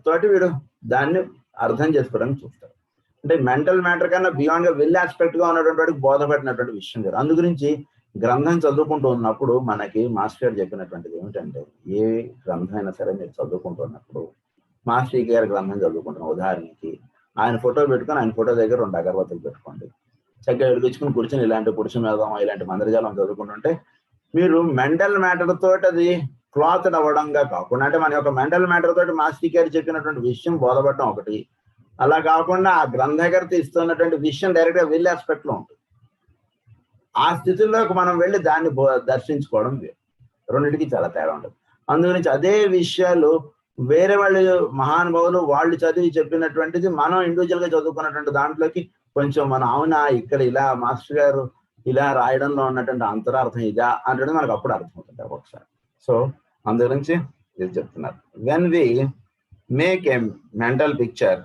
తోటి వీడు దాన్ని అర్థం చేసుకోవడానికి చూస్తాడు. అంటే మెంటల్ మ్యాటర్ కన్నా బియాండ్ గా విల్ ఆస్పెక్ట్ గా ఉన్నటువంటి వాడికి బోధపడినటువంటి విషయం గారు. అందు గురించి గ్రంథం చదువుకుంటూ ఉన్నప్పుడు మనకి మాస్టర్ గారు చెప్పినటువంటిది ఏమిటంటే, ఏ గ్రంథం అయినా సరే మీరు చదువుకుంటున్నప్పుడు మాస్టర్ గారి గ్రంథం చదువుకుంటున్నాం ఉదాహరణకి, ఆయన ఫోటో పెట్టుకొని ఆయన ఫోటో దగ్గర 2 అగరబత్తులు పెట్టుకోండి, చక్కగా వెలిగించుకుని కూర్చొని ఇలాంటి పురుష మేధం ఇలాంటి మందరజాలం చదువుకుంటుంటే మీరు మెంటల్ మ్యాటర్ తోటి అది క్లాత్ అవ్వడంగా కాకుండా, అంటే మన యొక్క మెంటల్ మ్యాటర్ తోటి మాస్టర్ గారు చెప్పినటువంటి విషయం బోధపడటం ఒకటి, అలా కాకుండా ఆ గ్రంథకర్త ఇస్తున్నటువంటి విషయం డైరెక్ట్ గా విల్ ఆస్పెక్ట్ లో ఉంటుంది. ఆ స్థితిలోకి మనం వెళ్ళి దాన్ని దర్శించుకోవడం వేరు. రెండింటికి చాలా తేడా ఉంటుంది. అందుగురించి అదే విషయాలు వేరే వాళ్ళు మహానుభావులు వాళ్ళు చదివి చెప్పినటువంటిది మనం ఇండివిజువల్ గా చదువుకున్నటువంటి దాంట్లోకి కొంచెం మనం అవునా ఇక్కడ ఇలా మాస్టర్ గారు ఇలా రాయడంలో ఉన్నటువంటి అంతరార్థం ఇదా అంటే మనకు అప్పుడు అర్థమవుతుంది ఒకసారి. సో అందు గురించి ఇది చెప్తున్నారు. When we make a mental picture,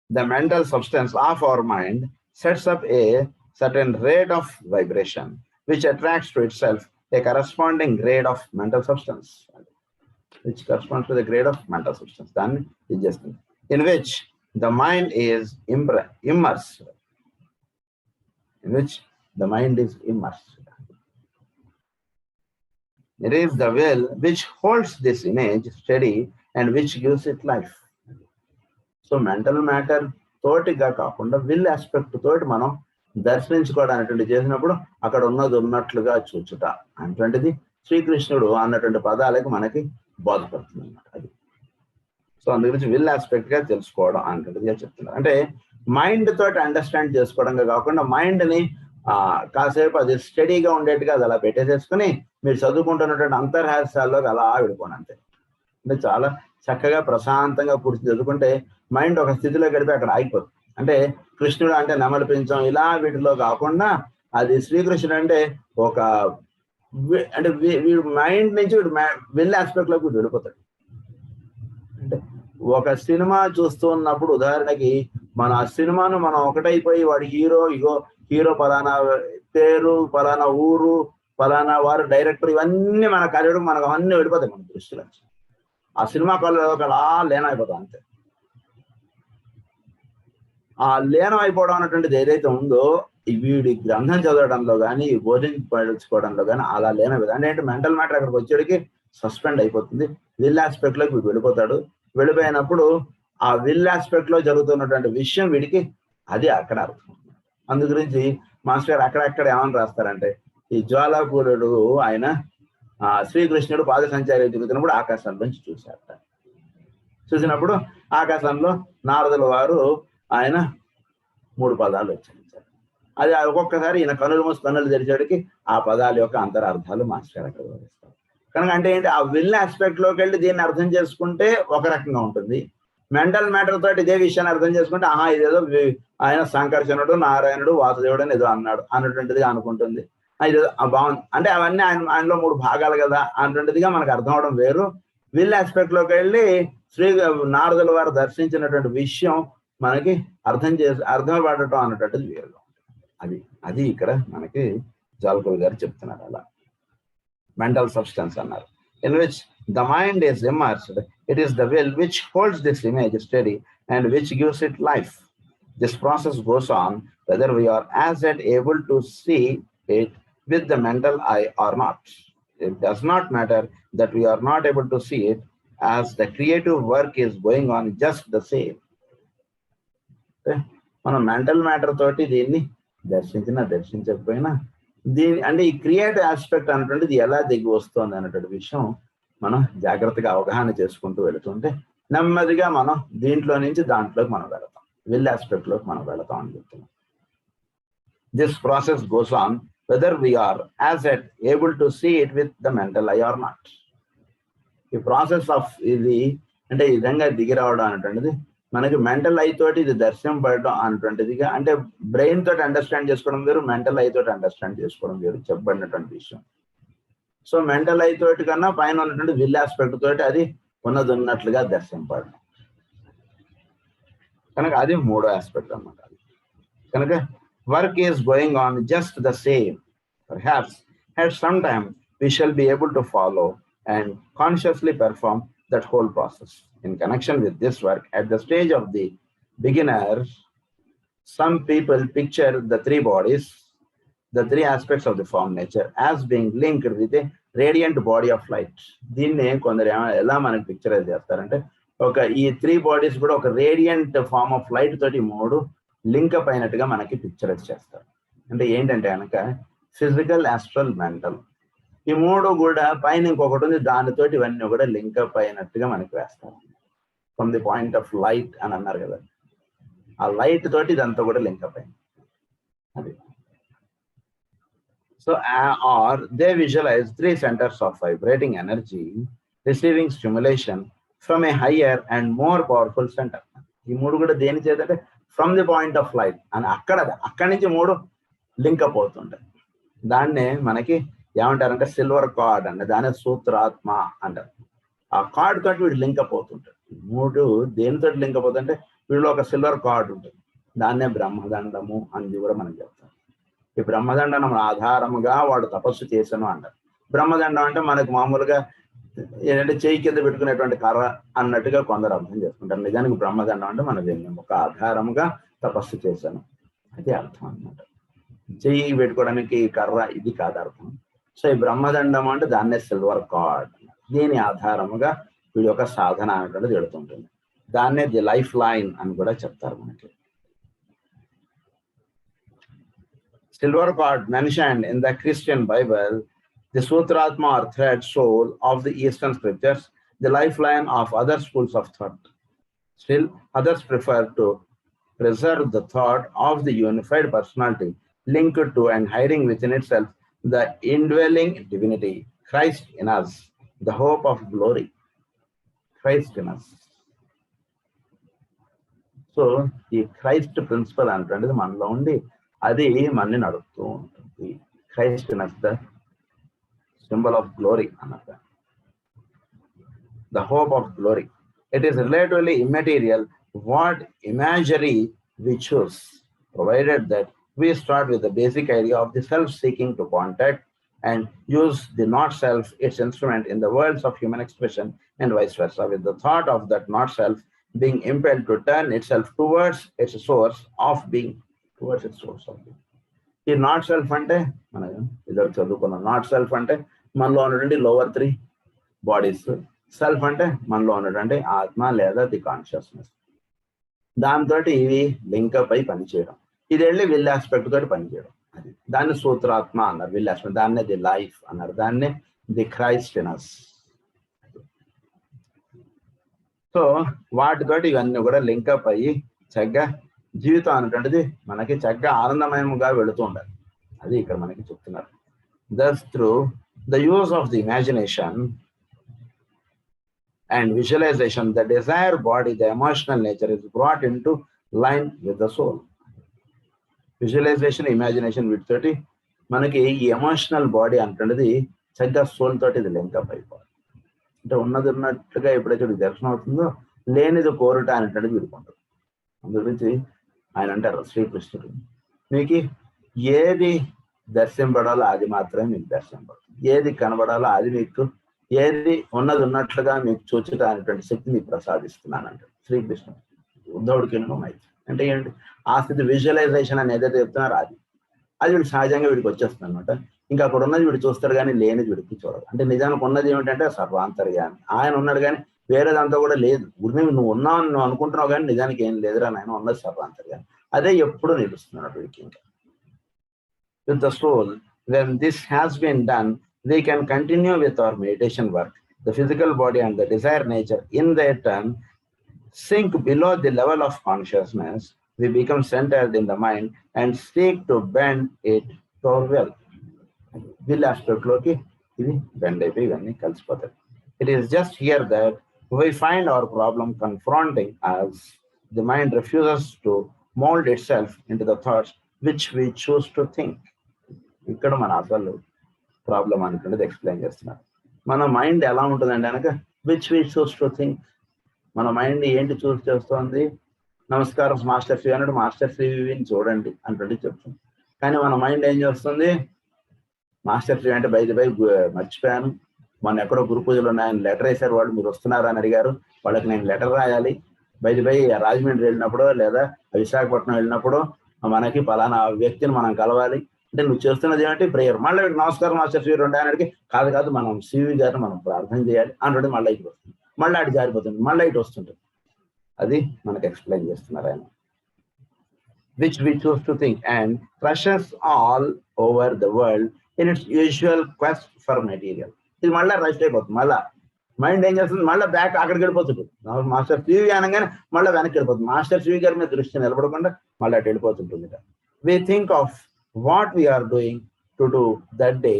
the mental substance of our mind sets up a certain rate of vibration which attracts to itself a corresponding grade of mental substance, which corresponds to the grade of mental substance. Then is just in which the mind is immersed. In which the mind is immersed. It is the will which holds this image steady and which gives it life. So mental matter తోటిగా కాకుండా will aspect తోటి మనం దర్శించుకోవడానికి చేసినప్పుడు అక్కడ ఉన్నది ఉన్నట్లుగా చూచుట అటువంటిది శ్రీకృష్ణుడు అన్నటువంటి పదాలకు మనకి బోధపడుతుంది అన్నమాట. అది సో అందు గురించి విల్ ఆస్పెక్ట్ గా తెలుసుకోవడం అన్నటువంటిదిగా చెప్తున్నారు. అంటే మైండ్ తోటి అండర్స్టాండ్ చేసుకోవడంగా కాకుండా మైండ్ ని కాసేపు అది స్టడీగా ఉండేట్టుగా అది అలా పెట్టేసేసుకుని మీరు చదువుకుంటున్నటువంటి అంతర్హాస్యాల్లోకి అలా విడిపోను అంతే. అంటే చాలా చక్కగా ప్రశాంతంగా కూర్చొని చదువుకుంటే మైండ్ ఒక స్థితిలో గడిపి అక్కడ ఆగిపోతుంది. అంటే కృష్ణుడు అంటే నెమలి పించం ఇలా వీటిలో కాకుండా అది శ్రీకృష్ణుడు అంటే ఒక అంటే వీడు మైండ్ నుంచి వీడు విల్ ఆస్పెక్ట్ లోకి వీడు వెళ్ళిపోతాడు. అంటే ఒక సినిమా చూస్తూ ఉన్నప్పుడు ఉదాహరణకి మన ఆ సినిమాను మనం ఒకటైపోయి వాడి హీరో పలానా పేరు, పలానా ఊరు, పలానా వారు, డైరెక్టర్, ఇవన్నీ మన కలియడం మనకు అవన్నీ వెళ్ళిపోతాయి మన దృష్టిలో. ఆ సినిమా కళ్ళలోకి అలా లీనం అయిపోతాం అంతే. ఆ లీనం అయిపోవడం అన్నటువంటిది ఏదైతే ఉందో వీడి గ్రంథం చదవడంలో కానీ బోధించుకోవడంలో కానీ అలా లీనం. అంటే మెంటల్ మ్యాటర్ అక్కడికి వచ్చేటికి సస్పెండ్ అయిపోతుంది. విల్ ఆస్పెక్ట్ లోకి వీడు వెళ్ళిపోతాడు. వెళ్ళిపోయినప్పుడు ఆ విల్ ఆస్పెక్ట్ లో జరుగుతున్నటువంటి విషయం వీడికి అది అక్కడ అర్థం. అందు గురించి మాస్టర్ గారు అక్కడక్కడ ఏమని రాస్తారంటే, ఈ జ్వాలాపూరుడు ఆయన శ్రీకృష్ణుడు పాద సంచారి తిరుగుతున్నప్పుడు ఆకాశంలోంచి చూశారట. చూసినప్పుడు ఆకాశంలో నారదుల వారు ఆయన 3 పదాలు ఉచ్చరించారు. అది ఒక్కొక్కసారి ఈయన కనులు మూసి కన్నులు తెరిచేటికి ఆ పదాల యొక్క అంతరార్థాలు మాస్టర్ అక్కడ వివరిస్తారు. కనుక అంటే ఏంటి, ఆ విల్ ఆస్పెక్ట్ లోకి వెళ్ళి దీన్ని అర్థం చేసుకుంటే ఒక రకంగా ఉంటుంది. మెంటల్ మ్యాటర్ తోటి ఇదే విషయాన్ని అర్థం చేసుకుంటే ఇదేదో ఆయన సంకర్షణుడు, నారాయణుడు, వాసుదేవుడు అని ఏదో అన్నాడు అన్నటువంటిదిగా అనుకుంటుంది. ఇది బాగుంది అంటే అవన్నీ ఆయనలో 3 భాగాలు కదా అన్నటువంటిదిగా మనకు అర్థం అవడం వేరు. విల్ ఆస్పెక్ట్ లోకి వెళ్ళి నారదుల వారు దర్శించినటువంటి విషయం మనకి అర్థపడటం అన్నటువంటిది వేరుగా ఉంటుంది. అది ఇక్కడ మనకి జాల్కల్ గారు చెప్తున్నారు. అలా మెంటల్ సబ్స్టెన్స్ అన్నారు. In which the mind is immersed, it is the will which holds this image steady and which gives it life. This process goes on whether we are as yet able to see it with the mental eye or not. It does not matter that we are not able to see it, as the creative work is going on just the same. మనం mental matter తోటి దీన్ని దర్శించకపోయినా దీని అంటే ఈ creative aspect అన్నటువంటిది ఎలా దిగి వస్తుంది అన్నటువంటి విషయం మనం జాగ్రత్తగా అవగాహన చేసుకుంటూ వెళుతుంటే నెమ్మదిగా మనం దీంట్లో నుంచి దాంట్లోకి మనం వెళతాం, విల్ ఆస్పెక్ట్ లోకి మనం వెళతాం అని చెప్తున్నాం. This process goes on whether we are as yet able to see it with the mental eye or not. ఈ ప్రాసెస్ ఆఫ్ ఇది అంటే ఈ విధంగా దిగి రావడం అనేటువంటిది మనకి మెంటల్ ఐ తోటి ఇది దర్శింపడడం అనేటువంటిదిగా, అంటే బ్రెయిన్ తోటి అండర్స్టాండ్ చేసుకోవడం వేరు, మెంటల్ ఐ తోటి అండర్స్టాండ్ చేసుకోవడం వేరు చెప్పబడినటువంటి విషయం. సో మెంటల్ ఐ తోటి కన్నా పైన ఉన్నటువంటి విల్ ఆస్పెక్ట్ తోటి అది ఉన్నట్లుగా దర్శింపడడం కనుక అది 3వ ఆస్పెక్ట్ అన్నమాట. కనుక work is going on just the same. Perhaps at some time we shall be able to follow and consciously perform that whole process. In connection with this work, at the stage of the beginner, some people picture the three bodies, the three aspects of the form nature as being linked with a radiant body of light. దీన్ని కొందరు ఎలా మనకి picturise చేస్తారంటే ఈ three bodies కూడా ఒక radiant form of light తోటి మూడు లింకప్ అయినట్టుగా మనకి పిక్చరైజ్ చేస్తారు. అంటే ఏంటంటే కనుక ఫిజికల్, ఆస్ట్రల్, మెంటల్, ఈ మూడు కూడా పైన ఇంకొకటి ఉంది, దానితోటి ఇవన్నీ కూడా లింకప్ అయినట్టుగా మనకి వేస్తారు. From the point of light అని అన్నారు కదా, ఆ లైట్ తోటి ఇదంతా కూడా లింకప్ అయింది. అది so are they visualise three centres of vibrating energy receiving stimulation from a higher and more powerful centre. ఈ మూడు కూడా దేని చేతంటే from the point of light అని అక్కడి నుంచి మూడు లింకప్ అవుతుంటాయి. దాన్నే మనకి ఏమంటారంటే సిల్వర్ కార్డ్ అంటే దాన్ని సూత్రాత్మ అంటారు. ఆ కార్డ్ తోటి వీడు లింకప్ అవుతుంటాడు. మూడు దేనితో లింకప్ అవుతుంటే వీళ్ళు ఒక సిల్వర్ కార్డ్ ఉంటుంది, దాన్నే బ్రహ్మదండము అని కూడా మనం చెప్తాం. ఈ బ్రహ్మదండం ఆధారముగా వాడు తపస్సు చేశాను అంటారు. బ్రహ్మదండం అంటే మనకు మామూలుగా ఏంటంటే చేయి కింద పెట్టుకునేటువంటి కర్ర అన్నట్టుగా కొందరు అర్థం చేసుకుంటారు. నిజానికి బ్రహ్మదండం అంటే మనకి ఒక ఆధారముగా తపస్సు చేశాను అది అర్థం అన్నమాట. చెయ్యి పెట్టుకోవడానికి కర్ర ఇది కాదు అర్థం. సో ఈ బ్రహ్మదండం అంటే దాన్నే సిల్వర్ కార్డ్, దీని ఆధారముగా వీడి యొక్క సాధన అనేటువంటిది జరుగుతుంటుంది. దాన్నే ది లైఫ్ లైన్ అని కూడా చెప్తారు మనకి. Silver cord mentioned in the Christian Bible, the Sutratma or thread soul of the Eastern scriptures, the lifeline of other schools of thought. Still, others prefer to preserve the thought of the unified personality linked to and hiding within itself the indwelling divinity, Christ in us, the hope of glory. Christ in us. So ఈ Christ principle అంటే మనలో ఉండి అది మనని నడుపుతూ ఉంటుంది. Christ in the symbol of glory అన్నమాట, the hope of glory. It is relatively immaterial what imaginary we choose, provided that we start with the basic idea of the self seeking to contact and use the not self, its instrument in the worlds of human expression and vice versa, with the thought of that not self being impelled to turn itself towards its source of being. ఈ not self అంటే మన ఇద్దరు చదువుకున్నాం. Not self అంటే మనలో ఉన్నటువంటి lower three bodies, self అంటే మనలో ఉన్నటువంటి ఆత్మ లేదా ది కాన్షియస్నెస్. దాంతో ఇవి లింకప్ అయి పనిచేయడం, ఇది వెళ్ళి విల్ ఆస్పెక్ట్ తోటి పనిచేయడం, అది దాన్ని సూత్రాత్మ అన్నారు. విల్ ఆస్పెక్ట్ దాన్నే ది లైఫ్ అన్నారు, దాన్నే the Christ in us. So వాటితోటి ఇవన్నీ కూడా లింకప్ అయ్యి చక్కగా జీవితం అనేటువంటిది మనకి చక్కగా ఆనందమయంగా వెళుతూ ఉండాలి. అది ఇక్కడ మనకి చెప్తున్నారు. Thus through the use of the imagination and visualization, the desire body, the emotional nature is brought into line with the soul. Visualisation, imagination వీటితోటి మనకి ఈ ఎమోషనల్ బాడీ అంటున్నది చక్కగా సోల్ తోటి ఇది లింకప్ అయిపోవాలి. అంటే ఉన్నది ఉన్నట్టుగా ఎప్పుడైతే దర్శనం అవుతుందో లేనిది కోరుట అనేటువంటిది విడుకుంటుంది. అందు గురించి ఆయన అంటారు శ్రీకృష్ణుడు, మీకు ఏది దర్శింపడాలో అది మాత్రమే మీకు దర్శింపడుతుంది, ఏది కనబడాలో అది మీకు, ఏది ఉన్నది ఉన్నట్లుగా మీకు చూచుట అనేటువంటి శక్తి మీకు ప్రసాదిస్తున్నాను అంటారు శ్రీకృష్ణుడు ఉద్ధవుడికి. అంటే ఏంటి ఆ స్థితి విజువలైజేషన్ అని ఏదైతే చెప్తున్నారో అది వీడు సహజంగా వీడికి వచ్చేస్తుంది అనమాట. ఇంకా అక్కడ ఉన్నది వీడు చూస్తాడు కానీ లేనిది వీడికి చూడదు. అంటే నిజానికి ఉన్నది ఏమిటంటే సర్వాంతర్యామి, ఆయన ఉన్నాడు కానీ వేరేదంతా కూడా లేదు. గురిని నువ్వు ఉన్నావు నువ్వు అనుకుంటున్నావు కానీ నిజానికి ఏం లేదురా నాయన, ఉన్నది సర్వాంతర్యామి, అదే ఎప్పుడు నిలుస్తున్నాడు వీడికి. ఇంకా with the soul, when this has been done, we can continue with our meditation work. The physical body and the desire nature in their turn sink below the level of consciousness. We become centered in the mind and seek to bend it to our will. Will aspect loki ఇది bend అయిపోయి ఇవన్నీ కలిసిపోతాయి. It is just here that we find our problem confronting us. The mind refuses to mold itself into the thoughts which we choose to think. ఇక్కడ మన అసలు problem అనుకున్నది explain చేస్తున్నారు. మన మైండ్ ఎలా ఉంటుందంటే కనుక which we choose to think. మన మైండ్ ఏంటి చూస్ చేస్తోంది? నమస్కారం మాస్టర్ శ్రీ అన్నాడు, మాస్టర్ శ్రీని చూడండి అంటుంటే చెప్తుంది. కానీ మన మైండ్ ఏం చేస్తుంది? మాస్టర్ శ్రీ అంటే బయట మర్చిపోయాను, మొన్న ఎక్కడో గురు పూజలు ఉన్నాయని లెటర్ వేశారు, వాళ్ళు మీరు వస్తున్నారా అని అడిగారు, వాళ్ళకి నేను లెటర్ రాయాలి, బై రాజమండ్రి వెళ్ళినప్పుడు లేదా విశాఖపట్నం వెళ్ళినప్పుడు మనకి పలానా వ్యక్తిని మనం కలవాలి అంటే నువ్వు చేస్తున్నది ఏమంటే ప్రేయర్. మళ్ళీ నమస్కారం మాస్టర్ శ్రీ రెండు ఆయనకి కాదు మనం సివి గారిని మనం ప్రార్థన చేయాలి అంటే మళ్ళీ ఇటు వస్తుంది, మళ్ళీ అటు జారిపోతుంది, మళ్ళీ ఇటు వస్తుంటుంది. అది మనకు ఎక్స్ప్లెయిన్ చేస్తున్నారు ఆయన. which we choose to think and crushes all over the world in its usual quest for material. ఇది మళ్ళీ రష్ అయిపోతుంది. మళ్ళీ మైండ్ ఏం చేస్తుంది, మళ్ళీ బ్యాక్ అక్కడికి వెళ్ళిపోతుంది. మాస్టర్ సివి అనగానే మళ్ళీ వెనక్కి వెళ్ళిపోతుంది. మాస్టర్ సివి గారి మీద దృష్టి నిలబడకుండా మళ్ళీ అటు వెళ్ళిపోతుంటుంది. We think of what we are doing to do that day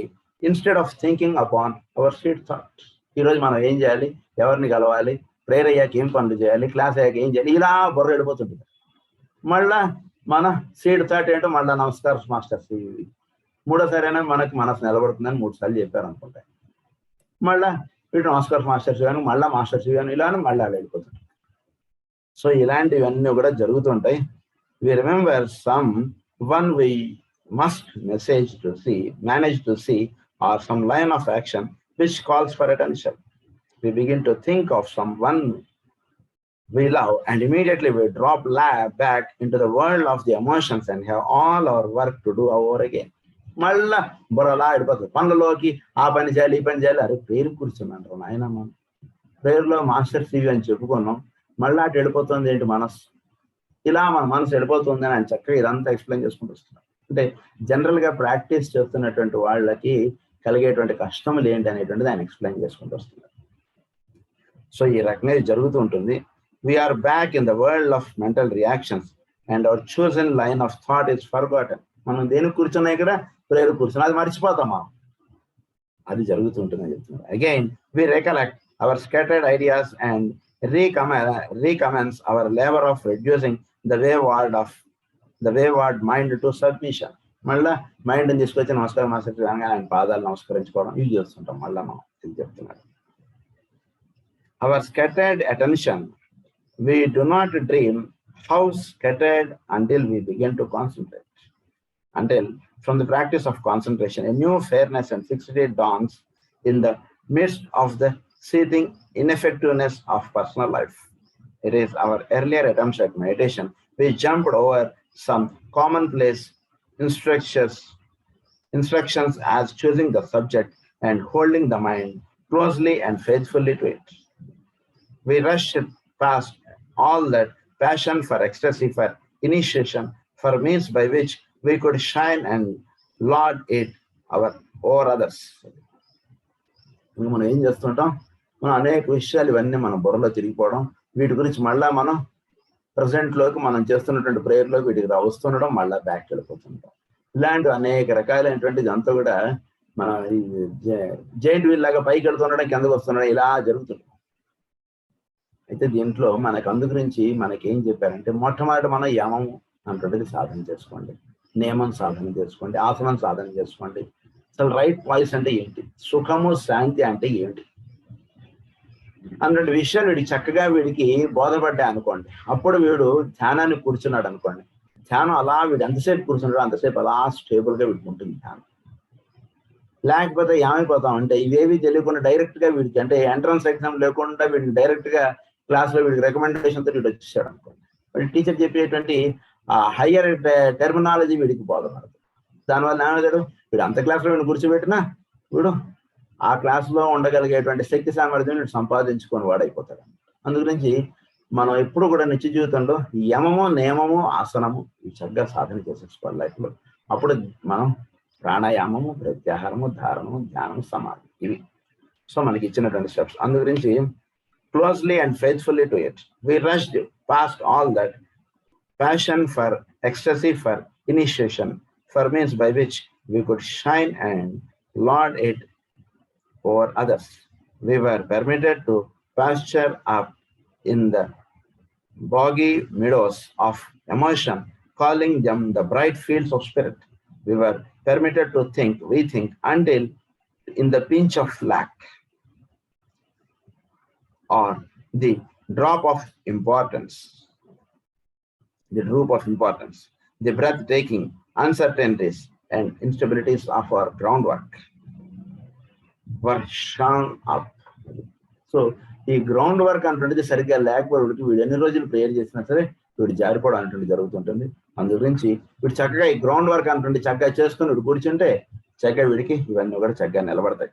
instead of thinking upon our sweet thought. ఈరోజు మనం ఏం చేయాలి, ఎవరిని కలవాలి, ప్రేయర్ అయ్యాక ఏం పనులు చేయాలి, క్లాస్ అయ్యాక ఏం చేయాలి, ఇలా బుర్ర వెళ్ళిపోతుంటుంది. మళ్ళా మన సీడ్ థాట్ ఏంటో మళ్ళీ నమస్కారం మాస్టర్ సివి, మూడోసారి అయినా మనకి మనసు నిలబడుతుందని 3 సార్లు చెప్పారు అనుకుంటా. మళ్ళా ఇటు నమస్కారం మాస్టర్ సివి అని మళ్ళీ మాస్టర్ సివి అని ఇలా మళ్ళీ వెళ్ళిపోతుంది. సో ఇలాంటివన్నీ కూడా జరుగుతుంటాయి. We remember someone we must manage to see or some line of action which calls for attention. We begin to think of someone we love and immediately we drop back into the world of the emotions and have all our work to do over again. మళ్ళా బుర్రలా ఆడిపోతుంది పనులలోకి, ఆ పని చేయాలి ఈ పని చేయాలి. అరే prayer కూర్చున్నాను నాయన, మనం ప్రేయర్లో మాస్టర్ సివి అని చెప్పుకున్నాం, మళ్ళీ అటు వెళ్ళిపోతుంది ఏంటి మనసు, ఇలా మన మనసు వెళ్ళిపోతుంది అని ఆయన చక్కగా ఇదంతా ఎక్స్ప్లెయిన్ చేసుకుంటూ వస్తున్నాం. అంటే జనరల్ గా ప్రాక్టీస్ చేస్తున్నటువంటి వాళ్ళకి కలిగేటువంటి కష్టములు ఏంటి అనేటువంటిది ఆయన ఎక్స్ప్లెయిన్ చేసుకుంటూ వస్తున్నారు. సో ఈ రకంగా జరుగుతూ ఉంటుంది. We are back in the world of mental reactions and our chosen line of thought is forgotten. మనం దేనికి కూర్చున్నా ఇక్కడ ప్రేయర్ కూర్చున్నా అది మర్చిపోతామా, అది జరుగుతుంటుందని చెప్తున్నారు. Again we recollect our scattered ideas and recommence our labor of reducing the wayward mind to submission. మళ్ళా mind తీసుకొచ్చి నమస్కారం మాస్టర్ అనగా ఆయన పాదాలు నమస్కరించుకోవడం ఇవి చేస్తుంటాం. మళ్ళా మనం ఇది చెప్తున్నారు. Our scattered attention, we do not dream how scattered until we begin to concentrate. Until from the practice of concentration, a new fairness and fixity dawns in the midst of the seething ineffectiveness of personal life. It is our earlier attempts at meditation. We jumped over some commonplace instructions as choosing the subject and holding the mind closely and faithfully to it. We rushed past all that passion for ecstasy, for initiation, for means by which we could shine and laud it over others. మనం ఏం చేస్తుంటాం, మనం అనేక విషయాలు ఇవన్నీ మన బుర్రలో తిరిగిపోవడం, వీటి గురించి మళ్ళా మనం ప్రజెంట్లోకి మనం చేస్తున్నటువంటి ప్రేయర్లోకి వీటికి వస్తుండడం, మళ్ళీ బ్యాక్ వెళ్ళిపోతుంటాం. ఇలాంటి అనేక రకాలైనటువంటి ఇదంతా కూడా మన జైంట్ వీల్ లాగా పైకి వెళ్తుండడం, కిందకు వస్తుండడం, ఇలా జరుగుతుంది. అయితే దీంట్లో మనకు అందు గురించి మనకేం చెప్పారంటే, మొట్టమొదటి మనం యమము అంటుండేది సాధన చేసుకోండి, నియమం సాధన చేసుకోండి, ఆసనం సాధన చేసుకోండి. అసలు రైట్ వాయిస్ అంటే ఏంటి, సుఖము శాంతి అంటే ఏంటి అన్నటువంటి విషయాలు వీడికి చక్కగా వీడికి బోధపడ్డాయి అనుకోండి. అప్పుడు వీడు ధ్యానాన్ని కూర్చున్నాడు అనుకోండి, ధ్యానం అలా వీడు ఎంతసేపు కూర్చున్నాడు అంతసేపు అలా స్టేబుల్గా వీడికి ఉంటుంది ధ్యానం. లేకపోతే ఏమైపోతామంటే ఇవేవి తెలియకుండా డైరెక్ట్ గా వీడికి అంటే ఎంట్రన్స్ ఎగ్జామ్ లేకుండా వీడికి డైరెక్ట్ గా క్లాస్ లో వీడికి రికమెండేషన్ తో వీడు వచ్చేసాడు అనుకోండి. వీడి టీచర్ చెప్పేటువంటి హయ్యర్ టెర్మినాలజీ వీడికి బోధపడదు. దానివల్ల ఏమవుతాడు, వీడు అంత క్లాస్లో వీడిని కూర్చోబెట్టినా వీడు ఆ క్లాస్లో ఉండగలిగేటువంటి శక్తి సామర్థ్యం వీడు సంపాదించుకొని వాడైపోతాడు. అందుగురించి మనం ఎప్పుడు కూడా నిత్య జీవితంలో యమము, నియమము, ఆసనము ఇవి చక్కగా సాధన చేసేసుకోవాలి లైఫ్లో. అప్పుడు మనం ప్రాణాయామము, ప్రత్యాహారము, ధారణము, ధ్యానము, సమాధి ఇవి సో మనకి ఇచ్చినటువంటి స్టెప్స్. అందు గురించి closely and faithfully to it we rushed past all that passion for ecstasy, for initiation, for means by which we could shine and laud it over others. We were permitted to pasture up in the boggy meadows of emotion, calling them the bright fields of spirit. We were permitted to we think, until in the pinch of lack or the drop of importance, the breathtaking uncertainties and instabilities of our groundwork were shone up. So ఈ ground work అంటుండేది సరిగ్గా లేకపోవడానికి వీడు ఎన్ని రోజులు prayer చేసినా సరే వీడు జారిపోవడం అంటుండే జరుగుతుంటుంది. అందు గురించి వీడు చక్కగా ఈ గ్రౌండ్ వర్క్ అంటుండే చక్కగా చేసుకుని వీడు కూర్చుంటే చక్కగా వీడికి ఇవన్నీ కూడా చక్కగా నిలబడతాయి.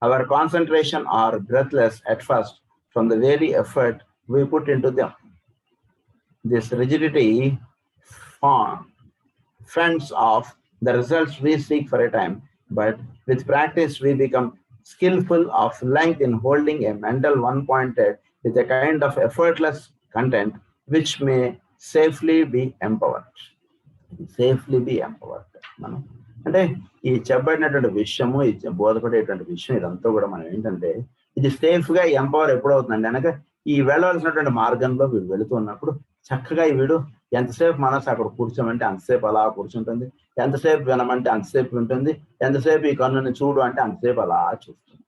Our concentration are breathless at first from the very effort we put into them. This rigidity fends off the results we seek for a time, but with practice we become skillful of length in holding a mental one pointed with a kind of effortless content which may safely be empowered. మనం అంటే ఈ చెప్పబడినటువంటి విషయము, ఈ బోధపడేటువంటి విషయం ఇదంతా కూడా మనం ఏంటంటే ఇది సేఫ్ గా ఎంపవర్ ఎప్పుడవుతుందండి అనగా ఈ వెళ్ళవలసినటువంటి మార్గంలో వీడు వెళుతున్నప్పుడు చక్కగా వీడు ఎంతసేపు మనసు అక్కడ కూర్చోమంటే అంతసేపు అలా కూర్చుంటుంది, ఎంతసేపు వినమంటే అంతసేపు వింటుంది, ఎంతసేపు ఈ కన్నుని చూడు అంటే అంతసేపు అలా చూస్తుంది.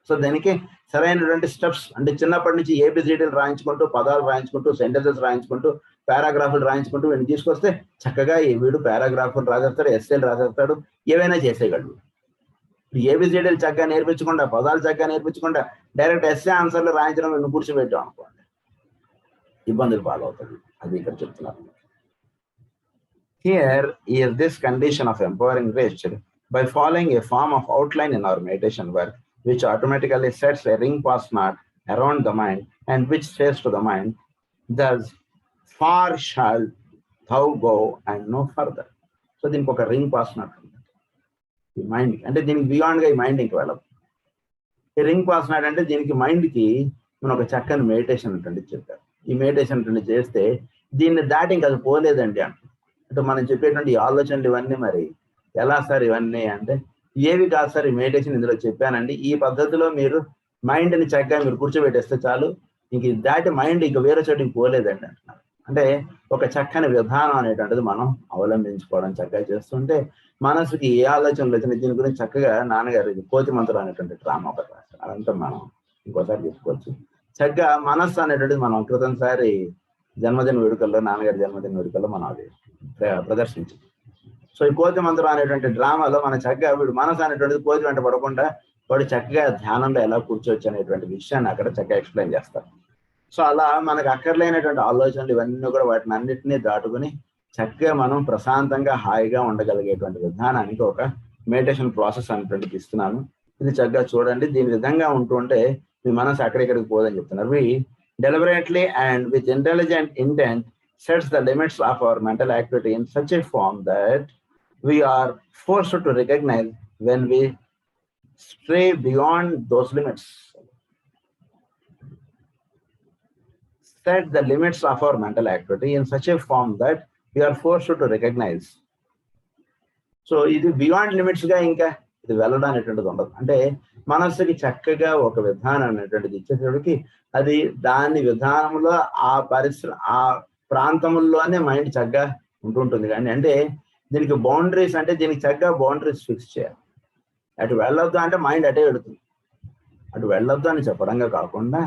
సో దీనికి సరైనటువంటి స్టెప్స్ అంటే చిన్నప్పటి నుంచి ఏబిసిడీలు రాయించుకుంటూ, పదాలు రాయించుకుంటూ, సెంటెన్సెస్ రాయించుకుంటూ, పారాగ్రాఫ్లు రాయించుకుంటూ వీడిని తీసుకొస్తే చక్కగా ఈ వీడు పారాగ్రాఫ్లు రాసేస్తాడు, ఎస్సేలు రాసేస్తాడు, ఏవైనా చేసేయగలడు. ఏబిసిడీలు చక్కగా నేర్పించకుండా, పదాలు చక్కగా నేర్పించకుండా డైరెక్ట్ ఎస్సే ఆన్సర్లు రాయించడం వీడిని కూర్చోబెట్టాం అనుకోండి, ఇబ్బందులు పాలవుతుంది. అది ఇక్కడ చెప్తున్నారు. Here is this condition of empowering reached by following a form of outline in our meditation work, which automatically sets a ring pass knot around the mind and which says to the mind, thus far shall thou go and no further. So దీనికి ఒక ring pass not ఈ mind అంటే దీనికి beyond గా ఈ mind ఇంక వెళ్ళదు. ఈ రింగ్ పాస్ నాట్ అంటే దీనికి మైండ్ కి మనం ఒక చక్కని మెడిటేషన్ ఉంటుంది చెప్పారు. ఈ మెడిటేషన్ ఉంటుంది చేస్తే దీన్ని దాటి ఇంకా అది పోలేదండి అంటే మనం చెప్పేటువంటి ఆలోచనలు ఇవన్నీ మరి ఎలా సార్ ఇవన్నీ అంటే ఏవి కాదు సార్, ఈ మెడిటేషన్ ఇందులో చెప్పానండి, ఈ పద్ధతిలో మీరు మైండ్ని చక్కగా మీరు కూర్చోబెట్టేస్తే చాలు, ఇంక దాటి మైండ్ ఇంక వేరే చోటికి పోలేదండి అంటున్నారు. అంటే ఒక చక్కని విధానం అనేటువంటిది మనం అవలంబించుకోవడం చక్కగా చేస్తుంటే మనసుకి ఏ ఆలోచనలు వచ్చినా దీని గురించి చక్కగా నాన్నగారు కోతి మంత్రం అనేటువంటి డ్రామా ఒకటి రాస్తారు, అదంతా మనం ఇంకోసారి చెప్పుకోవచ్చు. చక్కగా మనస్సు అనేటువంటిది మనం క్రితంసారి జన్మదిన వేడుకల్లో, నాన్నగారి జన్మదిన వేడుకల్లో మనం అది ప్రదర్శించింది. సో ఈ కోతి మంత్రం అనేటువంటి డ్రామాలో మన చక్కగా వీడు మనసు అనేటువంటిది కోతి వెంట పడకుండా వాడు చక్కగా ధ్యానంలో ఎలా కూర్చోవచ్చు అనేటువంటి విషయాన్ని అక్కడ చక్కగా ఎక్స్ప్లెయిన్ చేస్తారు. సో అలా మనకు అక్కర్లేనటువంటి ఆలోచనలు ఇవన్నీ కూడా వాటిని అన్నిటినీ దాటుకుని చక్కగా మనం ప్రశాంతంగా హాయిగా ఉండగలిగేటువంటి విధానానికి ఒక మెడిటేషన్ ప్రాసెస్ అనేటువంటిది ఇస్తున్నాను. ఇది చక్కగా చూడండి. దీని విధంగా ఉంటుంటే మీ మనసు అక్కడిక్కడికి పోదని చెప్తున్నారు. వి deliberately and with intelligent intent sets the limits of our mental activity in such a form that we are forced to recognize when we stray beyond those limits. Set the limits of our mental activity in such a form that we are forced to recognize. So ఇది beyond limits గా ఇంకా ఇది వెళ్ళడం అనేటువంటిది ఉండదు. అంటే మనస్సుకి చక్కగా ఒక విధానం అనేటువంటిది ఇచ్చేటప్పటికి అది దాని విధానంలో ఆ ప్రాంతంలోనే మైండ్ చక్కగా ఉంటుంటుంది. కానీ అంటే దీనికి బౌండరీస్ అంటే దీనికి చక్కగా బౌండరీస్ ఫిక్స్ చేయాలి. అటు వెళ్ళొద్దు అంటే మైండ్ అటే వెళుతుంది, అటు వెళ్ళొద్దు అని చెప్పడంగా కాకుండా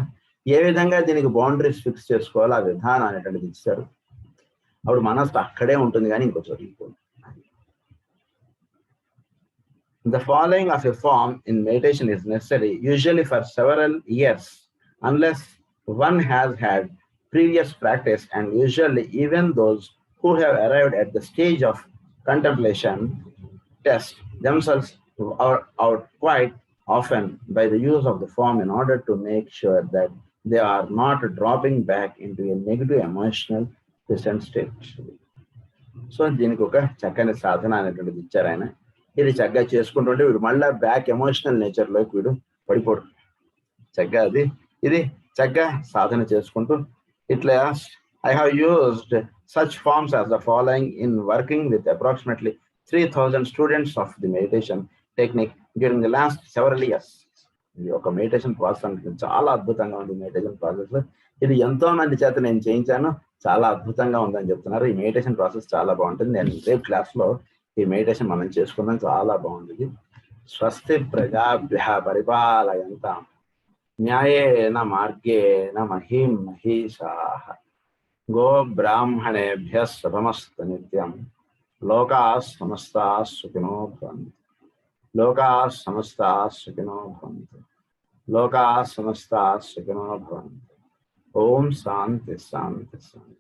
ఏ విధంగా దీనికి బౌండరీస్ ఫిక్స్ చేసుకోవాలో ఆ విధానం అనేటువంటిది ఇచ్చారు. అప్పుడు మనసు అక్కడే ఉంటుంది కానీ ఇంకో చోటికి పోతుంది. The following of a form in meditation is necessary usually for several years unless one has had previous practice, and usually even those who have arrived at the stage of contemplation test themselves out quite often by the use of the form in order to make sure that they are not dropping back into a negative emotional present state. So దీనికి ఒక చక్కని సాధన అనేటువంటిది ఇచ్చారు ఆయన. ఇది చక్కగా చేసుకుంటుంటే వీడు మళ్ళా బ్యాక్ ఎమోషనల్ నేచర్లోకి వీడు పడిపోడు. చక్కగా ఇది చక్కగా సాధన చేసుకుంటూ ఇట్లా I have used such forms as the following in working with approximately 3,000 students of the meditation technique during the last several years. ఇది ఒక మెడిటేషన్ ప్రాసెస్ అంటే చాలా అద్భుతంగా ఉంది. మెడిటేషన్ ప్రాసెస్ ఇది ఎంతో మంది చేత నేను చేయించాను, చాలా అద్భుతంగా ఉందని చెప్తున్నారు. ఈ మెడిటేషన్ ప్రాసెస్ చాలా బాగుంటుంది. నేను రేపు క్లాస్లో ఈ మెడిటేషన్ మనం చేసుకున్నాం, చాలా బాగుంటుంది. స్వస్తి ప్రజాభ్యః పరిపాలయంతాం న్యాయేన మార్గేణ మహీం మహీషాః గో బ్రాహ్మణేభ్యః శుభమస్తు నిత్యం లోకాః సమస్తాః సుఖినో భవంతు. లోకాః సమస్తాః సుఖినో భవంతు. లోకా సమస్తా సుఖినో భవంతు. ఓం శాంతి శాంతి శాంతి.